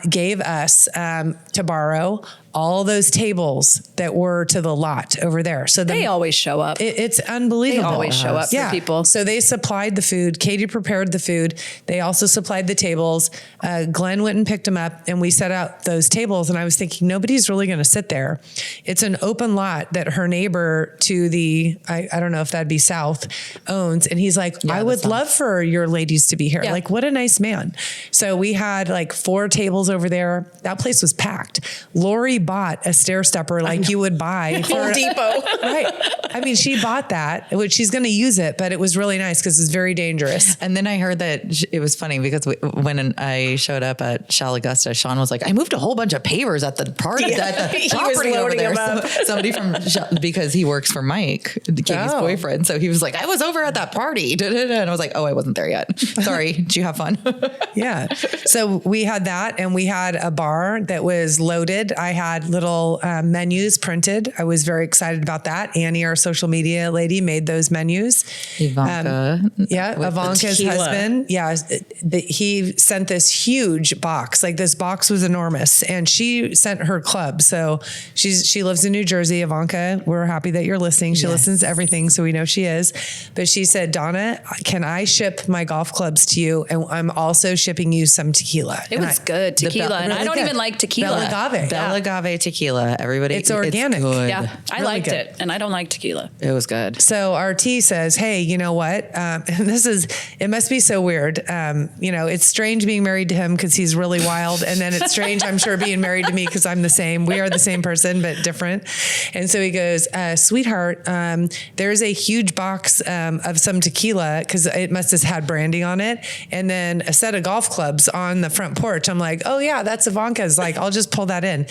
gave us to borrow all those tables that were to the lot over there. So They always show up. it's unbelievable. They always show up for people. So they supplied the food. Katie prepared the food. They also supplied the tables. Glenn went and picked them up, and we set out those tables. And I was thinking, nobody's really going to sit there. It's an open lot that her neighbor to the, I don't know if that'd be south, owns. And he's like, I would love for your ladies to be here. Yeah. Like, what a nice man. So we had like 4 tables over there. That place was packed. Lori bought a stair stepper like you would buy for Home Depot. Right. I mean, she bought that, which she's going to use it, but it was really nice because it's very dangerous. And then I heard that it was funny because when I showed up at Shell Augusta, Sean was like, I moved a whole bunch of pavers at the party, at the He was property over loading there. them up. So somebody from because he works for Mike, Katie's boyfriend. So he was like, I was over at that party. And I was like, oh, I wasn't there yet. Sorry. Did you have fun? Yeah. So we had that, and we had a bar that was loaded. I had little menus printed. I was very excited about that. Annie, our social media lady, made those menus. Ivanka. Ivanka's tequila. husband. Yeah. He sent this huge box. Like, this box was enormous, and she sent her club. So she lives in New Jersey. Ivanka, we're happy that you're listening. She listens to everything, so we know she is. But she said, Donna, can I ship my golf clubs to you? And I'm also shipping you some tequila. It was good tequila, and I don't even like tequila. Bel Agave. Bel Agave tequila. Everybody. It's organic. good. Yeah, I Really liked good. it, and I don't like tequila. It was good. So our T says, hey, you know what? And it must be so weird. It's strange being married to him because he's really wild. And then it's strange, I'm sure, being married to me because I'm the same. We are the same person, but different. And so he goes, sweetheart, there's a huge box of some tequila because it must have had branding on it. And then a set of golf clubs on the front porch. I'm like, oh yeah, that's Ivanka's. Like, I'll just pull that in.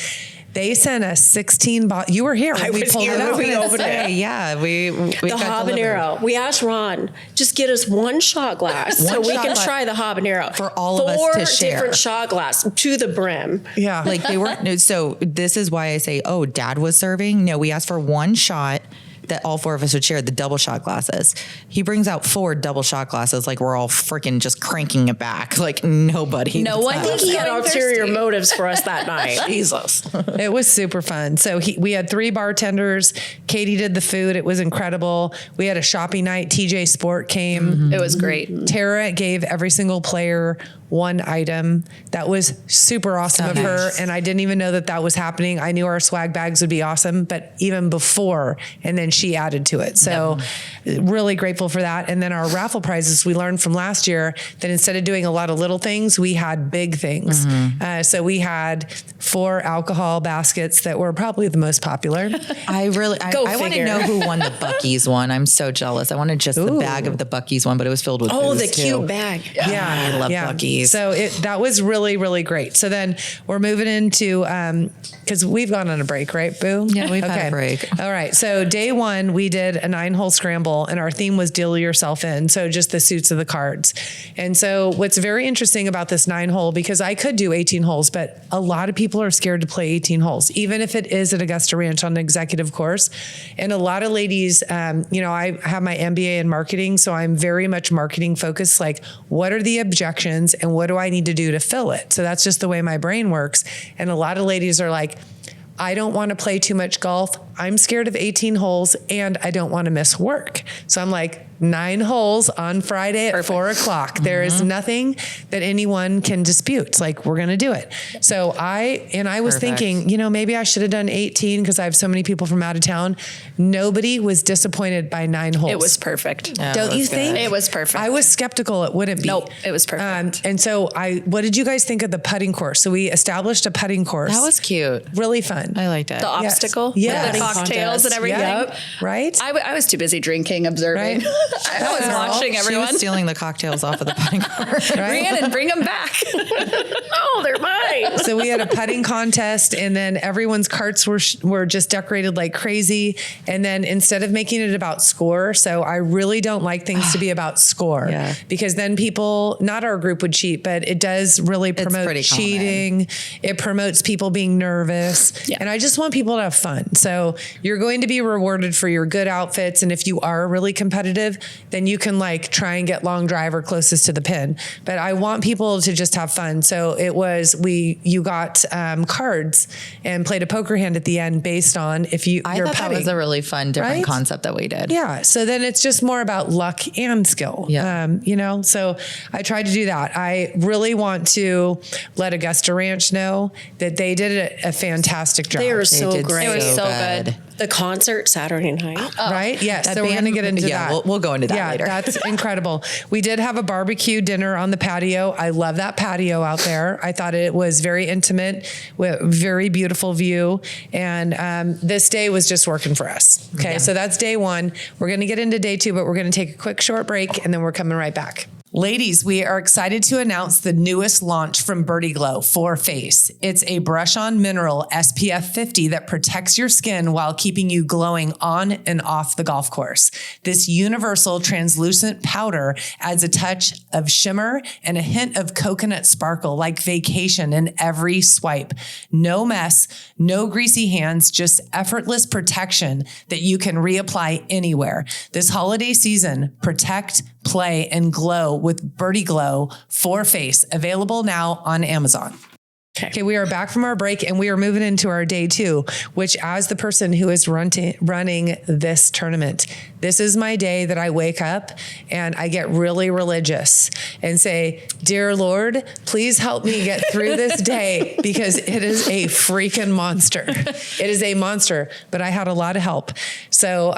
They sent us 16 bottles. You were here when we was pulled here it out. when we opened it. Yeah, we The got delivered. habanero. We asked Ron, just get us one shot glass so we shot can glass try the habanero. for all of us to share. 4 different shot glass to the brim. Yeah. Like they weren't. No, so this is why I say, oh, Dad was serving. No, we asked for one shot that all 4 of us would share, the double shot glasses. He brings out 4 double shot glasses, like we're all freaking just cranking it back, like nobody. No one I think he had Going ulterior thirsty. motives for us that night. Jesus. It was super fun. So we had 3 bartenders. Katie did the food. It was incredible. We had a shopping night. TJ Sport came. It was great. Tara gave every single player 1 item. That was super awesome of her. And I didn't even know that was happening. I knew our swag bags would be awesome, but even before, and then she added to it. So really grateful for that. And then our raffle prizes, we learned from last year that instead of doing a lot of little things, we had big things. So we had 4 alcohol baskets that were probably the most popular. I want to figure. know who won the Buc-ee's one. I'm so jealous. I wanted just the bag of the Buc-ee's one, but it was filled with Oh, booze the too. cute bag. I love Buc-ee's. So that was really, really great. So then we're moving into, because we've gone on a break, right, Boo? Yeah, we've had a break. All right. So day 1, we did a 9-hole scramble, and our theme was deal yourself in. So just the suits of the cards. And so what's very interesting about this 9-hole, because I could do 18 holes, but a lot of people are scared to play 18 holes, even if it is at Augusta Ranch on an executive course. And a lot of ladies, I have my MBA in marketing, so I'm very much marketing focused. Like, what are the objections and what do I need to do to fill it? So that's just the way my brain works. And a lot of ladies are like, I don't want to play too much golf. I'm scared of 18 holes and I don't want to miss work. So I'm like, 9 holes on Friday at 4 o'clock. There is nothing that anyone can dispute. It's like, we're going to do it. So I was thinking, maybe I should have done 18 because I have so many people from out of town. Nobody was disappointed by 9 holes. It was perfect. Don't you think? It was perfect. I was skeptical it wouldn't be. Nope, it was perfect. And so what did you guys think of the putting course? So we established a putting course. That was cute. Really fun. I liked it. The obstacle, Yes. with the cocktails and everything. Yep. Right? I was too busy drinking, observing. Right. I was watching She everyone. was stealing the cocktails off of the putting course. Rhiannon, bring them back. Oh, they're mine. So we had a putting contest, and then everyone's carts were just decorated like crazy. And then instead of making it about score, so I really don't like things to be about score, Yeah. because then people, not our group would cheat, but it does really promote pretty common. cheating. It promotes people being nervous, Yeah. and I just want people to have fun. So you're going to be rewarded for your good outfits, and if you are really competitive, then you can like try and get long driver closest to the pin. But I want people to just have fun. So it was, you got cards and played a poker hand at the end based on if you're thought that was a really fun, different concept that we did. Yeah. So then it's just more about luck and skill. Yeah. So I tried to do that. I really want to let Augusta Ranch know that they did a fantastic job. They were so great. It was so good. The concert Saturday night. Right? Yes. That So we're going to get into yeah, that. We'll go into that later. That's incredible. We did have a barbecue dinner on the patio. I love that patio out there. I thought it was very intimate with very beautiful view. And this day was just working for us. Okay. So that's day one. We're going to get into day two, but we're going to take a quick short break and then we're coming right back. Ladies, we are excited to announce the newest launch from Birdie Glow for Face. It's a brush-on mineral SPF 50 that protects your skin while keeping you glowing on and off the golf course. This universal translucent powder adds a touch of shimmer and a hint of coconut sparkle like vacation in every swipe. No mess, no greasy hands, just effortless protection that you can reapply anywhere. This holiday season, protect, play, and glow with Birdie Glow for Face, available now on Amazon. Okay, we are back from our break and we are moving into our day two, which as the person who is running this tournament, this is my day that I wake up and I get really religious and say, "Dear Lord, please help me get through this day because it is a freaking monster." It is a monster, but I had a lot of help. So,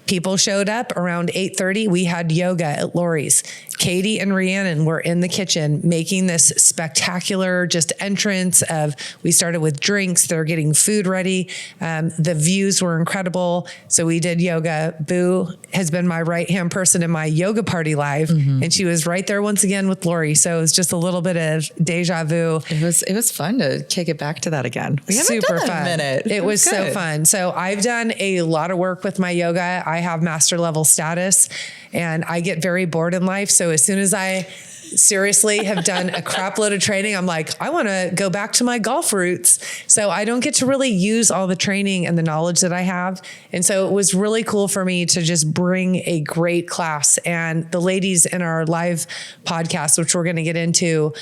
people showed up around 8:30. We had yoga at Lori's. Katie and Reannon were in the kitchen making this spectacular just entrance of, we started with drinks. They're getting food ready. The views were incredible. So we did yoga. Boo has been my right-hand person in my yoga party live. And she was right there once again with Lori. So it was just a little bit of deja vu. It was fun to kick it back to that again. We haven't Super done that fun. in a minute. It was so good. fun. So I've done a lot of work with my yoga. I have master level status and I get very bored in life. So as soon as I seriously have done a crap load of training, I'm like, I want to go back to my golf roots. So I don't get to really use all the training and the knowledge that I have. And so it was really cool for me to just bring a great class. And the ladies in our live podcast, which we're going to get into,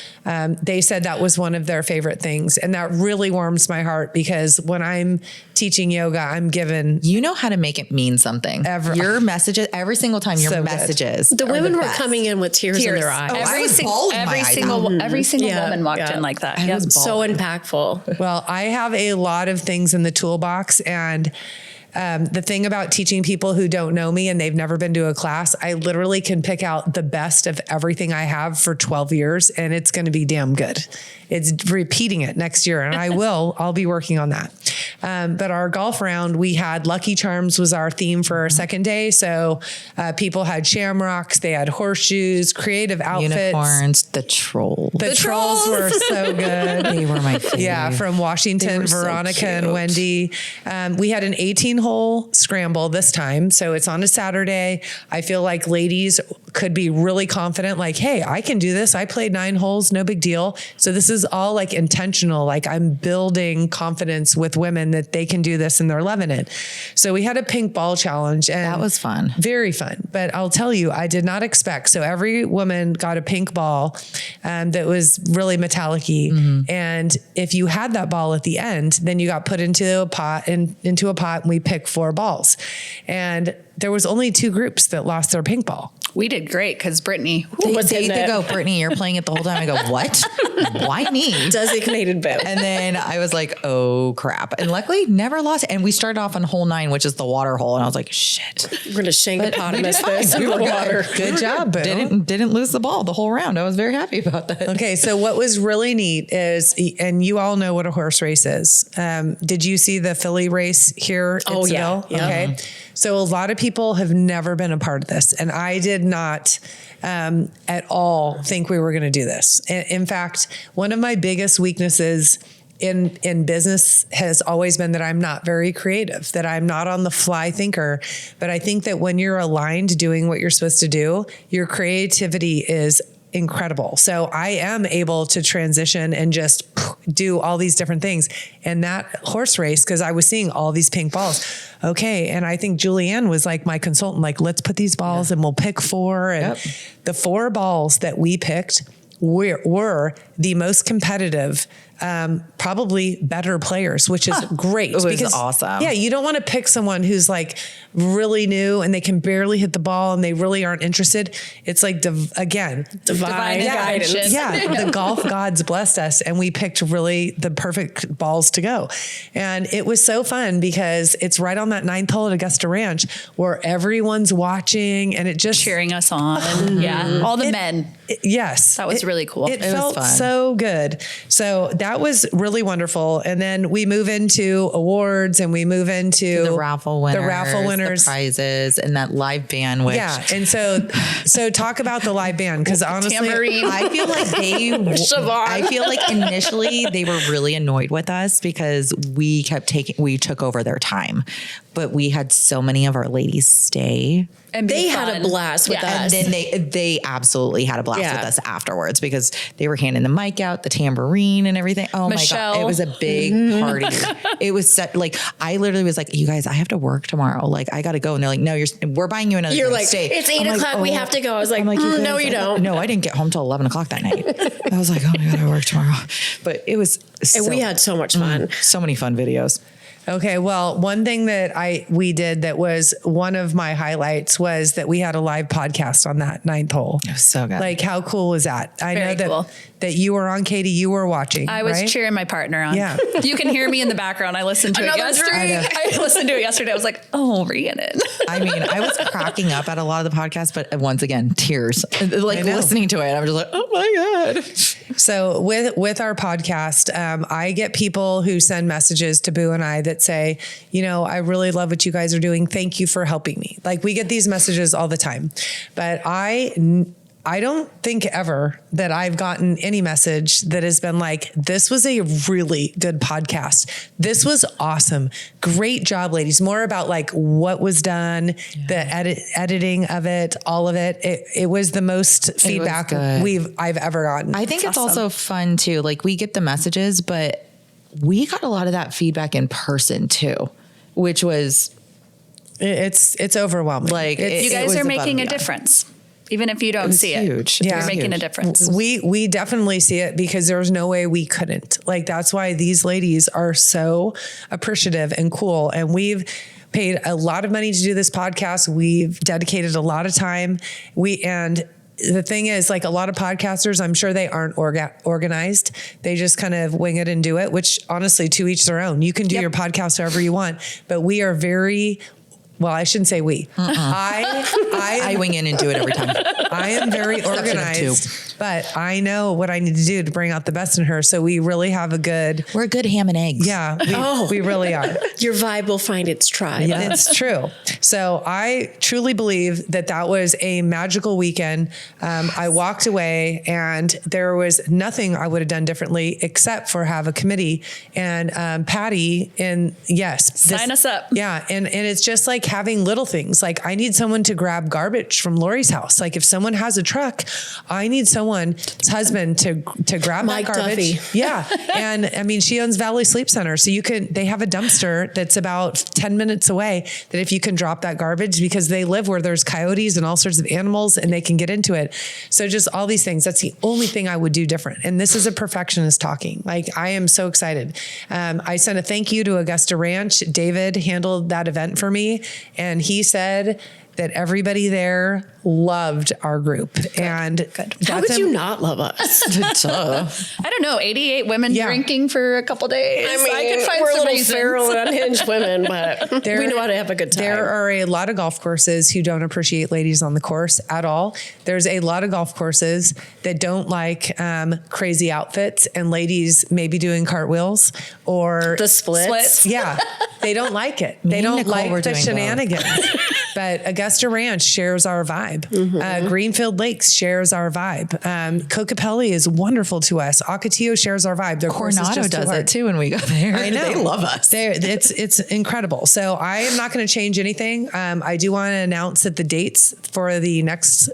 they said that was one of their favorite things. And that really warms my heart because when I'm teaching yoga, I'm given. You know how to make it mean something. Your messages, every single time your So good. messages. The are women were best. coming in with tears in their eyes. I was bawling my eyes out. Every single Yeah, woman walked yeah. in like that. I Yep. was So impactful. Well, I have a lot of things in the toolbox and the thing about teaching people who don't know me and they've never been to a class, I literally can pick out the best of everything I have for 12 years and it's going to be damn good. It's repeating it next year and I'll be working on that. But our golf round, we had Lucky Charms was our theme for our second day. So people had shamrocks, they had horseshoes, creative outfits. Unicorns, the trolls. The trolls were so good. They were my favorite. Yeah, from Washington, were so Veronica and cute. Wendy. We had an 18-hole scramble this time. So it's on a Saturday. I feel like ladies could be really confident, like, hey, I can do this. I played 9 holes, no big deal. So this is all like intentional. Like I'm building confidence with women that they can do this and they're loving it. So we had a pink ball challenge. And That was fun. very fun. But I'll tell you, I did not expect. So every woman got a pink ball that was really metallic-y. And if you had that ball at the end, then you got put into a pot and we picked 4 balls. And there was only 2 groups that lost their pink ball. We did great because Brittany. They go, Brittany, you're playing it the whole time. I go, what? Why me? Designated boo. And then I was like, oh crap. And luckily never lost. And we started off on hole 9, which is the water hole. And I was like, shit. We're going to shankopotamus fine. this in We the were good. water. Good job, Boo. Didn't lose the ball the whole round. I was very happy about that. Okay, so what was really neat is, and you all know what a horse race is. Did you see the Philly race here in Oh, yeah. Seville? Yeah. Okay. So a lot of people have never been a part of this, and I did not at all think we were going to do this. In fact, one of my biggest weaknesses in business has always been that I'm not very creative, that I'm not on the fly thinker. But I think that when you're aligned doing what you're supposed to do, your creativity is incredible. So I am able to transition and just do all these different things. And that horse race, because I was seeing all these pink balls. Okay. And I think Julianne was like my consultant, like, let's put these balls and we'll pick 4. And the 4 balls that we picked were the most competitive, probably better players, which is great. It was awesome. Yeah, you don't want to pick someone who's like really new and they can barely hit the ball and they really aren't interested. It's like, divine guidance. Yeah, the golf gods blessed us and we picked really the perfect balls to go. And it was so fun because it's right on that 9th hole at Augusta Ranch where everyone's watching and it just cheering us on. All the men. Yes. That was really cool. It felt so good. So that was really wonderful. And then we move into awards and we move into the raffle winners, the prizes, and that live band. Which, and so talk about the live band because honestly, I feel like initially they were really annoyed with us because we took over their time, but we had so many of our ladies stay. And they had a blast with us. And then they absolutely had a blast with us afterwards because they were handing the mic out, the tambourine and everything. Oh Michelle. my God. It was a big party. It was like, I literally was like, you guys, I have to work tomorrow. Like, I got to go. And they're like, no, we're buying you another You're drink. like, Stay. it's 8 o'clock. We have to go. I was like, no, you don't. No, I didn't get home till 11 o'clock that night. I was like, oh my God, I work tomorrow. But it was and we had so much fun. So many fun videos. Okay. Well, one thing that we did that was one of my highlights was that we had a live podcast on that 9th hole. It was so good. Like, how cool was that? I Very know cool. that you were on, Katie, you were watching. I was cheering my partner on. Yeah. You can hear me in the background. I listened to it yesterday. I listened to it yesterday. I was like, oh, Reannon. I mean, I was cracking up at a lot of the podcasts, but once again, tears. Like listening to it, I'm just like, oh my God. So with our podcast, I get people who send messages to Boo and I that say, you know, I really love what you guys are doing. Thank you for helping me. Like, we get these messages all the time, but I don't think ever that I've gotten any message that has been like, this was a really good podcast. This was awesome. Great job, ladies. More about like what was done, the editing of it, all of it. It was the most feedback I've ever gotten. I think it's also fun too. Like, we get the messages, but we got a lot of that feedback in person too, which was it's overwhelming. Like, you guys are making a difference. Even if you don't see huge. it, you're making a difference. We definitely see it because there's no way we couldn't. Like, that's why these ladies are so appreciative and cool. And we've paid a lot of money to do this podcast. We've dedicated a lot of time. And the thing is, like, a lot of podcasters, I'm sure they aren't organized. They just kind of wing it and do it, which honestly, to each their own. You can do your podcast however you want, but we are very... Well, I shouldn't say we. I wing in and do it every time. I am very organized, but I know what I need to do to bring out the best in her. So we really have we're a good ham and eggs. Yeah, we really are. Your vibe will find its tribe. Yeah. It's true. So I truly believe that was a magical weekend. I walked away and there was nothing I would have done differently except for have a committee and Patty and sign us up. Yeah. And it's just like having little things. Like, I need someone to grab garbage from Lori's house. Like, if someone has a truck, I need someone's husband to grab Mike that garbage. Duffy. Yeah. And I mean, she owns Valley Sleep Center. So they have a dumpster that's about 10 minutes away that if you can drop that garbage, because they live where there's coyotes and all sorts of animals and they can get into it. So just all these things, that's the only thing I would do different. And this is a perfectionist talking. Like, I am so excited. I sent a thank you to Augusta Ranch. David handled that event for me. And he said that everybody there loved our group. And how could you not love us? I don't know, 88 women drinking for a couple days. I mean, I could find we're some little reasons. feral and unhinged women, but we know how to have a good time. There are a lot of golf courses who don't appreciate ladies on the course at all. There's a lot of golf courses that don't like crazy outfits and ladies maybe doing cartwheels or the splits. Yeah, they don't like it. They don't like the shenanigans. But Augusta Ranch shares our vibe. Greenfield Lakes shares our vibe. Cocapelli is wonderful to us. Ocotillo shares our vibe. Their Coronado does it too when we go there. I know. They love us. It's incredible. So I am not going to change anything. I do want to announce that the dates for the next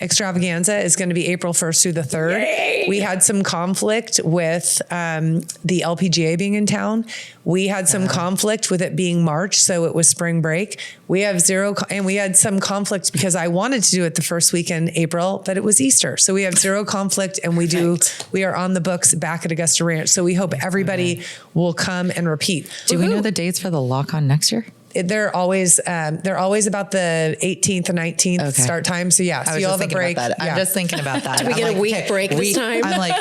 Extravaganza is going to be April 1st through the 3rd. Yay! We had some conflict with the LPGA being in town. We had some conflict with it being March, so it was spring break. We have and we had some conflict because I wanted to do it the first weekend in April, but it was Easter. So we have zero conflict, and we are on the books back at Augusta Ranch. So we hope everybody will come and repeat. Do we know the dates for the lock-on next year? They're always about the 18th and 19th start time. So yeah, so I was you'll just have a thinking break. about that. Yeah. I'm just thinking about that. Do we get a week break this time? I'm like,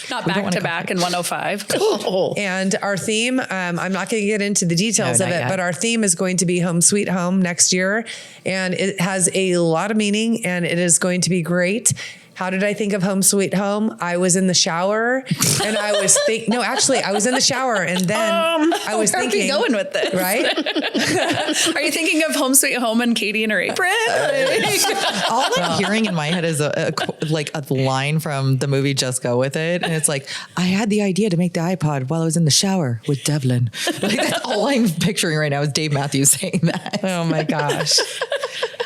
Not back to back in 105. Oh. And our theme, I'm not going to get into the details of it, but our theme is going to be Home Sweet Home next year. And it has a lot of meaning, and it is going to be great. How did I think of Home Sweet Home? I was in the shower and I was I was in the shower and then I was thinking. Where are we going with this? Right? Are you thinking of Home Sweet Home and Katie in her apron? all I'm hearing in my head is a line from the movie Just Go With It. And it's like, I had the idea to make the iPod while I was in the shower with Devlin. Like, that's all I'm picturing right now is Dave Matthews saying that. Oh my gosh.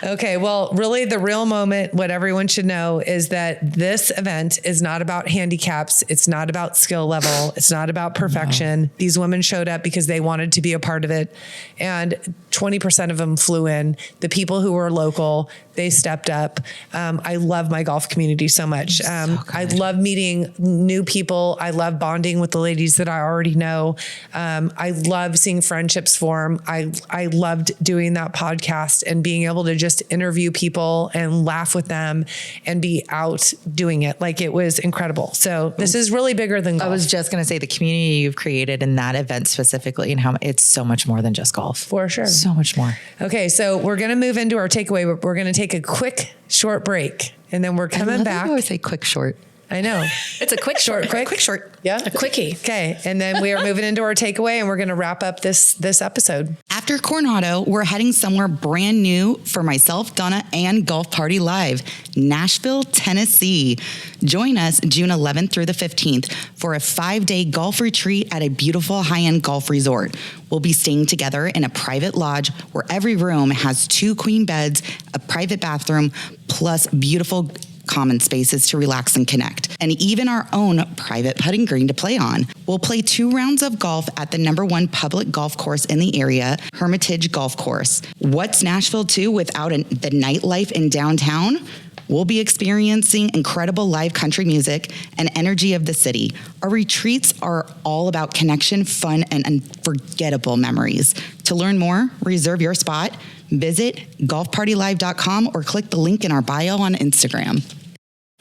Okay, well, really the real moment, what everyone should know is that this event is not about handicaps. It's not about skill level. It's not about perfection. No. These women showed up because they wanted to be a part of it. And 20% of them flew in. The people who were local, they stepped up. I love my golf community so much. I love meeting new people. I love bonding with the ladies that I already know. I love seeing friendships form. I loved doing that podcast and being able to just interview people and laugh with them and be out doing it. Like, it was incredible. So this is really bigger than golf. I was just going to say the community you've created in that event specifically, and how it's so much more than just golf. For sure. So much more. Okay. So we're going to move into our takeaway, but we're going to take a quick short break, and then we're coming back. I always say quick short. I know. It's a quick short. Quick short. Yeah. A quickie. Okay. And then we are moving into our takeaway, and we're going to wrap up this episode. After Coronado, we're heading somewhere brand new for myself, Donna, and Golf Party Live, Nashville, Tennessee. Join us June 11th through the 15th for a 5-day golf retreat at a beautiful high-end golf resort. We'll be staying together in a private lodge where every room has 2 queen beds, a private bathroom, plus beautiful common spaces to relax and connect, and even our own private putting green to play on. We'll play 2 rounds of golf at the #1 public golf course in the area, Hermitage Golf Course. What's Nashville too without the nightlife in downtown? We'll be experiencing incredible live country music and energy of the city. Our retreats are all about connection, fun, and unforgettable memories. To learn more, reserve your spot, visit golfpartylive.com or click the link in our bio on Instagram.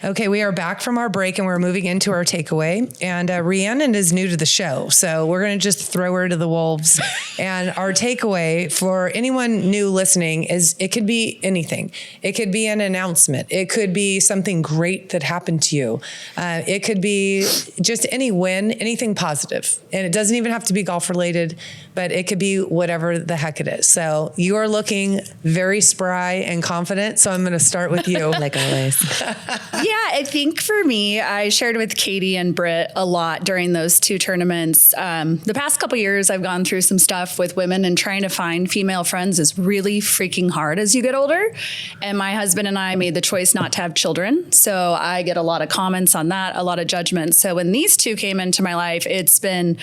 Okay, we are back from our break and we're moving into our takeaway. And Reannon is new to the show, so we're going to just throw her to the wolves. And our takeaway for anyone new listening is it could be anything. It could be an announcement. It could be something great that happened to you. It could be just any win, anything positive. And it doesn't even have to be golf related, but it could be whatever the heck it is. So you are looking very spry and confident. So I'm going to start with you. Like always. Yeah, I think for me, I shared with Katie and Britt a lot during those 2 tournaments. The past couple years, I've gone through some stuff with women, and trying to find female friends is really freaking hard as you get older. And my husband and I made the choice not to have children. So I get a lot of comments on that, a lot of judgments. So when these 2 came into my life, it's been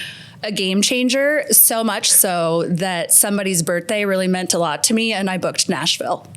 a game changer, so much so that somebody's birthday really meant a lot to me, and I booked Nashville.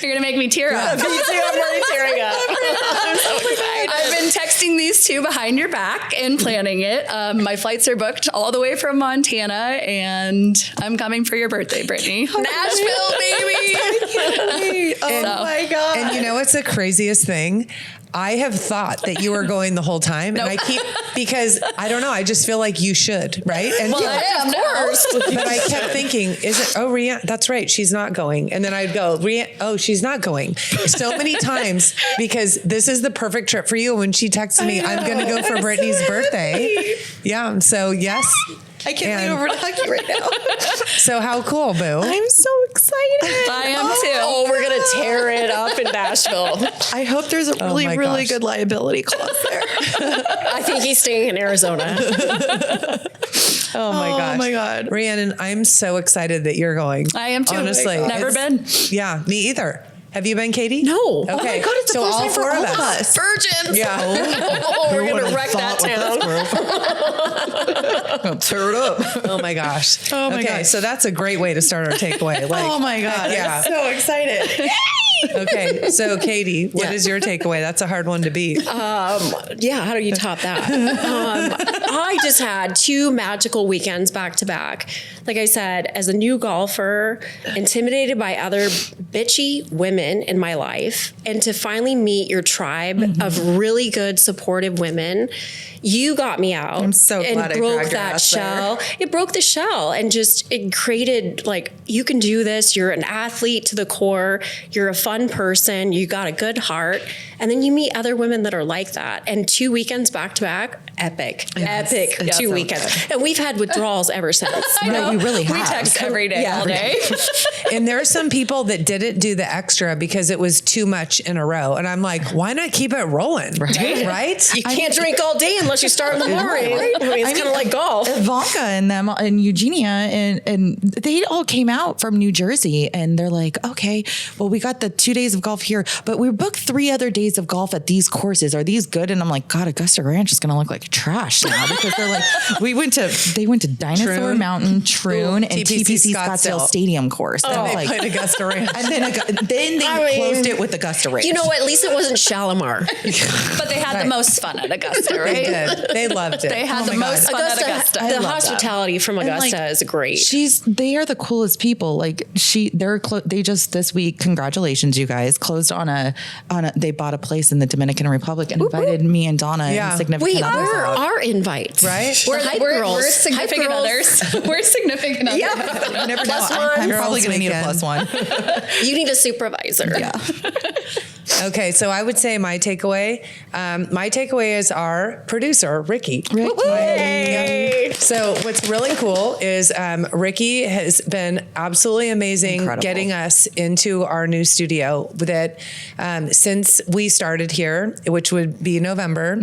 You're going to make me tear up. Me too. I'm already tearing up. I'm so excited. I've been texting these 2 behind your back and planning it. My flights are booked all the way from Montana, and I'm coming for your birthday, Brittany. Nashville, baby. Oh my God. And you know what's the craziest thing? I have thought that you were going the whole time, and I keep, because I don't know, I just feel like you should, right? And Well, I am, of course. but I kept thinking, is it, oh, Reannon, that's right, she's not going. And then I'd go, oh, she's not going. So many times, because this is the perfect trip for you. When she texted me, I'm going to go for Brittany's birthday. Yeah, so yes. I can't lean over to hug you right now. So how cool, boo. I'm so excited. I am too. Oh, we're going to tear it up in Nashville. I hope there's a really gosh. good liability clause there. I think he's staying in Arizona. Oh my gosh. Oh my God. Rhiannon, I'm so excited that you're going. I am too. Honestly. Never been. Yeah, me either. Have you been, Katie? No. Okay. Oh my God, it's the so first all time for four all of of us. us. Virgins. Yeah. Oh, we're going to wreck that town. Tear it up. Oh my gosh. Oh my okay, gosh. so that's a great way to start our takeaway. Like, Oh my God. Yeah. I'm so excited. Okay, so Katie, what is your takeaway? That's a hard one to beat. Yeah, how do you top that? I just had 2 magical weekends back to back. Like I said, as a new golfer, intimidated by other bitchy women in my life, and to finally meet your tribe of really good, supportive women, you got me out. I'm so glad I and broke dragged your that ass there. shell. It broke the shell and just it created like you can do this. You're an athlete to the core. You're a fun person. You got a good heart, and then you meet other women that are like that. And 2 weekends back to back, epic. It's 2 so weekends, and we've had withdrawals ever since. I know. we really We have. text every day, all day. And there are some people that didn't do the extra because it was too much in a row. And I'm like, why not keep it rolling? Right? You can't drink all day unless you start in the morning. I mean, it's kind of like golf. Ivanka and them and Eugenia and they all came out from New Jersey and they're like, okay, well, we got the 2 days of golf here, but we booked 3 other days of golf at these courses. Are these good? And I'm like, God, Augusta Ranch is going to look like trash now because they're like, they went to Dinosaur Troon. Mountain, Troon, and TPC TPC Scottsdale. Scottsdale Stadium course. And They like, played Augusta Ranch. and then they I mean, closed it with Augusta Ranch. You know what? At least it wasn't Shalimar. But they had the most fun at Augusta, They right? did. They loved it. They had Oh the my most God. fun at Augusta. The love that. hospitality from Augusta is great. They are the coolest people. Like they just this week, congratulations, you guys, closed on a, they bought a place in the Dominican Republic and invited me and Donna Yeah. and significant Wait, others where out. are invites? Right? We're hype girls. We're Hype significant girls. others. We're significant others. Yeah. You never Plus know. one. I'm Girls probably going to need a weekend. plus one. You need a supervisor. Yeah. Okay, so I would say my takeaway is our producer, Ricky. Yay. So what's really cool is Ricky has been absolutely amazing Incredible. getting us into our new studio that since we started here, which would be November,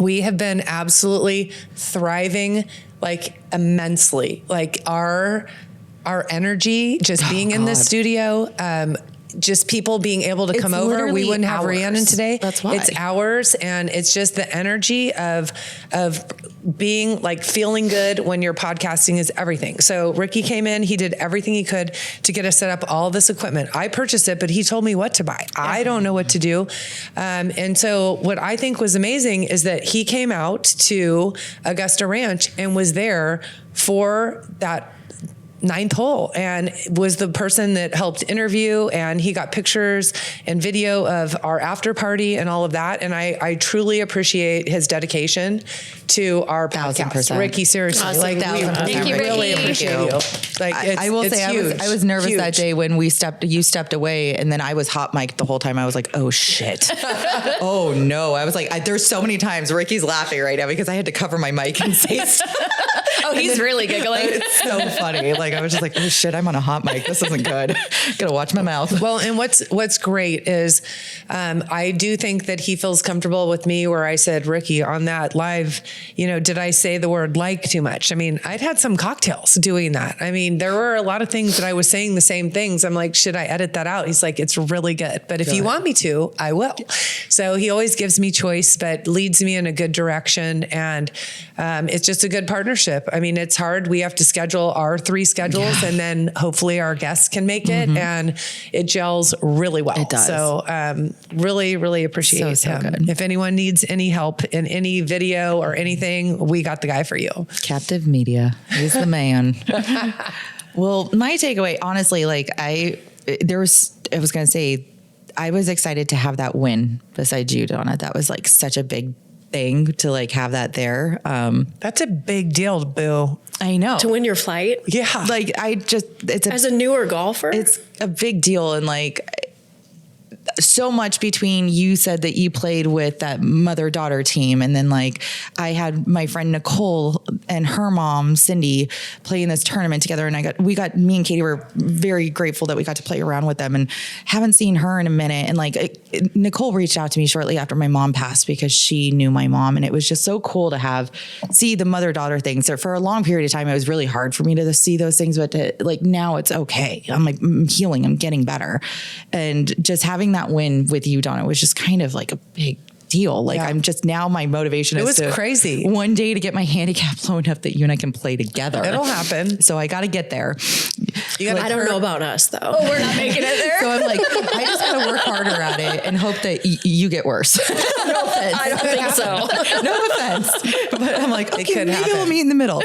we have been absolutely thriving like immensely. Like our energy just being in the studio, just people being able to come over. We literally wouldn't have ours. Rhiannon today. That's why. It's ours, and it's just the energy of being like feeling good when you're podcasting is everything. So Ricky came in, he did everything he could to get us set up all this equipment. I purchased it, but he told me what to buy. I don't know what to do. And so what I think was amazing is that he came out to Augusta Ranch and was there for that 9th hole and was the person that helped interview, and he got pictures and video of our after party and all of that. And I truly appreciate his dedication to our podcast. 1000%. Ricky, seriously, Awesome. like we 1000%. Thank you, really Ricky. appreciate you. Like I will it's say huge. I was nervous that Huge. day when you stepped away, and then I was hot mic'd the whole time. I was like, oh shit. Oh no. I was like, there's so many times Ricky's laughing right now because I had to cover my mic and say stuff. Oh, he's really giggling. It's so funny. Like I was just like, oh shit, I'm on a hot mic. This isn't good. Gotta watch my mouth. Well, and what's great is I do think that he feels comfortable with me where I said, Ricky, on that live, did I say the word like too much? I mean, I'd had some cocktails doing that. I mean, there were a lot of things that I was saying the same things. I'm like, should I edit that out? He's like, it's really good. But if you want me to, I will. So he always gives me choice, but leads me in a good direction. And it's just a good partnership. I mean, it's hard. We have to schedule our 3 schedules and then hopefully our guests can make it, and it gels really well. It does. So really, really appreciate So him. good. If anyone needs any help in any video or anything, we got the guy for you. Captive Media. He's the man. Well, my takeaway, honestly, like I was going to say, I was excited to have that win beside you, Donna. That was like such a big thing to like have that there. That's a big deal, boo. I know. To win your flight Yeah. Like it's as a newer golfer. it's a big deal. And like, so much between you said that you played with that mother-daughter team, and then like I had my friend Nicole and her mom Cindy play in this tournament together, and me and Katie were very grateful that we got to play around with them, and haven't seen her in a minute. And like Nicole reached out to me shortly after my mom passed because she knew my mom, and it was just so cool to see the mother-daughter thing. So for a long period of time, it was really hard for me to see those things, but like now it's okay. I'm like, I'm healing, I'm getting better, and just having that win with you, Donna, was just kind of like a big deal. Like I'm just, now my motivation is crazy. One day to get my handicap low enough that you and I can play together. It'll happen. So I got to get there. I don't know about us though. Oh, we're not making it there. So I'm like, I just got to work harder at it and hope that you get worse. No offense. I don't think so. No offense. But I'm like, okay, it could maybe happen. we'll meet in the middle.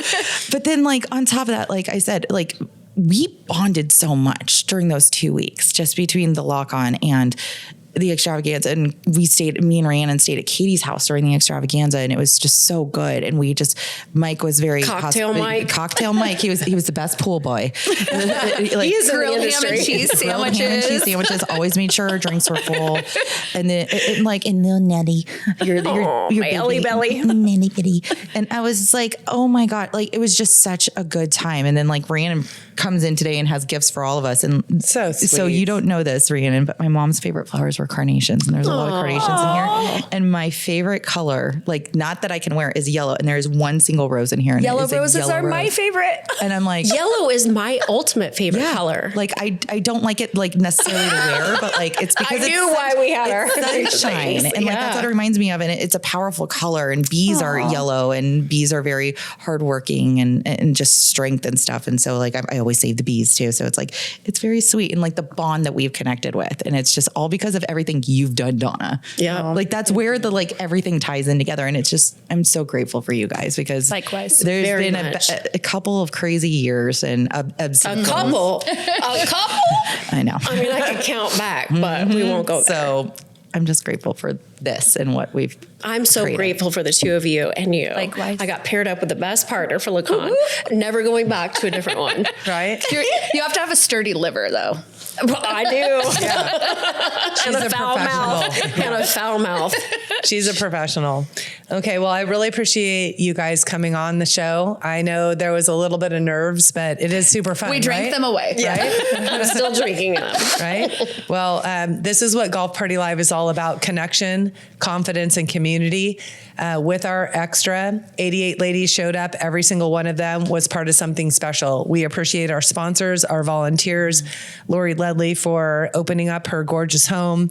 But then like on top of that, like I said, like we bonded so much during those 2 weeks, just between the lock-on and the extravaganza. And me and Reannon stayed at Katie's house during the extravaganza, and it was just so good. And Mike was very Cocktail Mike. He was the best pool boy. Like, He is in the grilled ham industry. and cheese grilled ham and cheese sandwiches. sandwiches. Always made sure our drinks were full. And then and little Nettie, My Ellie belly. Nanny bitty. And I was like, oh my God, like it was just such a good time. And then like Reannon comes in today and has gifts for all of us. And So sweet. So you don't know this, Rhiannon, but my mom's favorite flowers were carnations, and there's a lot of carnations in here. And my favorite color, like not that I can wear, is yellow. And there's one single rose in here. And Yellow it is a roses yellow are my rose. favorite. And I'm like, Yellow is my ultimate favorite color. like I don't like it like necessarily to wear, but like it's because I knew why we had our sunshine, things. and like that's what it reminds me of. And it's a powerful color. And bees are yellow, and bees are very hardworking and just strength and stuff. And so like I always save the bees too. So it's like it's very sweet, and like the bond that we've connected with, and it's just all because of everything you've done, Donna. Yeah. like that's where the like everything ties in together. And it's just I'm so grateful for you guys because Likewise. there's Very been much. a couple of crazy years and ebbs and A flows. couple. I know. I mean, I could count back, but we won't go there. So I'm just grateful for this and what we've. I'm so created. grateful for the two of you and you. Likewise. I got paired up with the best partner for Lacan. Never going back to a different one. Right? You have to have a sturdy liver, though. I do. She's And a foul mouth. And a foul mouth. She's a professional. Okay. Well, I really appreciate you guys coming on the show. I know there was a little bit of nerves, but it is super fun. We drank right? them away. I'm still drinking them. Right? Well, this is what Golf Party Live is all about: connection, confidence, and community. With our extra, 88 ladies showed up. Every single one of them was part of something special. We appreciate our sponsors, our volunteers, Lori Ledley for opening up her gorgeous home,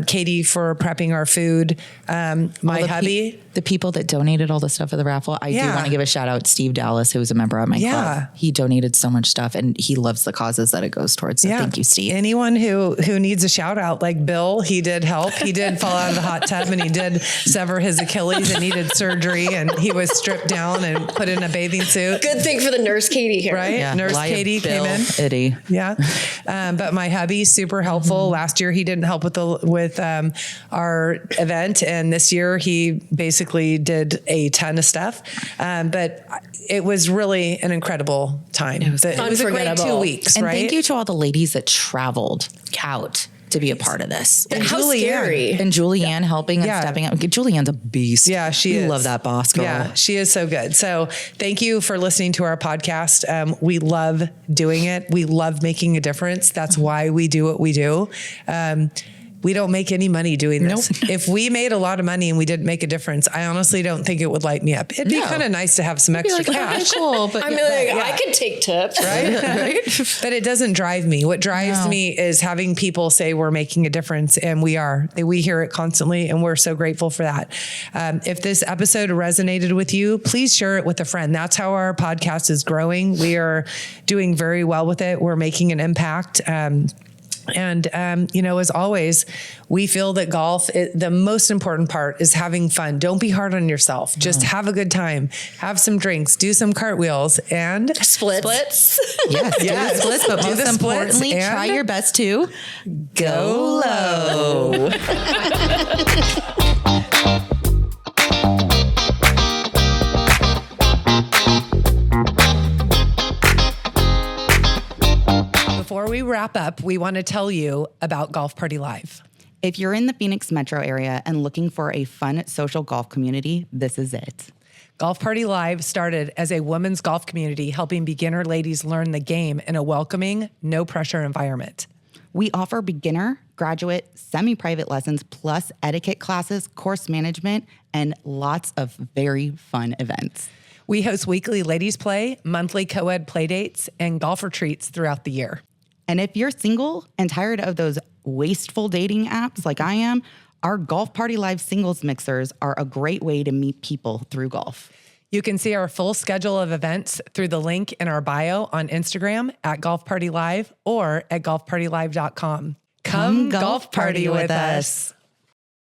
Katie for prepping our food, my hubby. The people that donated all the stuff for the raffle. I do want to give a shout out to Steve Dallas, who's a member of my club. He donated so much stuff, and he loves the causes that it goes towards. So thank you, Steve. Anyone who needs a shout out, like Bill, he did help. He did fall out of the hot tub, and he did sever his Achilles and needed surgery, and he was stripped down and put in a bathing suit. Good thing for the nurse Katie here. Right? Yeah, Nurse Live Katie Bill came in. Eddie. Yeah. But my hubby's super helpful. Last year he didn't help with our event, and this year he basically did a ton of stuff. But it was really an incredible time. It was a great unforgettable. 2 weeks, And right? thank you to all the ladies that traveled out to be a part of this. And how Julianne. scary. And Julianne helping and stepping up. Julianne's a beast. Yeah, she You is. love that boss girl. Yeah, she is so good. So thank you for listening to our podcast. We love doing it. We love making a difference. That's why we do what we do. We don't make any money doing this. If we made a lot of money and we didn't make a difference, I honestly don't think it would light me up. It'd be kind of nice to have some extra cash. Cool, but I'm like, I could take tips. Right? But it doesn't drive me. What drives me is having people say we're making a difference, and we are. We hear it constantly, and we're so grateful for that. If this episode resonated with you, please share it with a friend. That's how our podcast is growing. We are doing very well with it. We're making an impact. And, as always, we feel that golf, the most important part is having fun. Don't be hard on yourself. Just have a good time. Have some drinks. Do some cartwheels and Splits. yes, do the splits, but Do most the splits importantly, and try your best to go low. Before we wrap wrap up, we want to tell you about Golf Party Live. If you're in the Phoenix metro area and looking for a fun social golf community, this is it. Golf Party Live started as a women's golf community, helping beginner ladies learn the game in a welcoming, no-pressure environment. We offer beginner, graduate, semi-private lessons, plus etiquette classes, course management, and lots of very fun events. We host weekly ladies play, monthly co-ed play dates, and golf retreats throughout the year. And if you're single and tired of those wasteful dating apps like I am, our Golf Party Live singles mixers are a great way to meet people through golf. You can see our full schedule of events through the link in our bio on Instagram at Golf Party Live or at golfpartylive.com. Come golf party with us.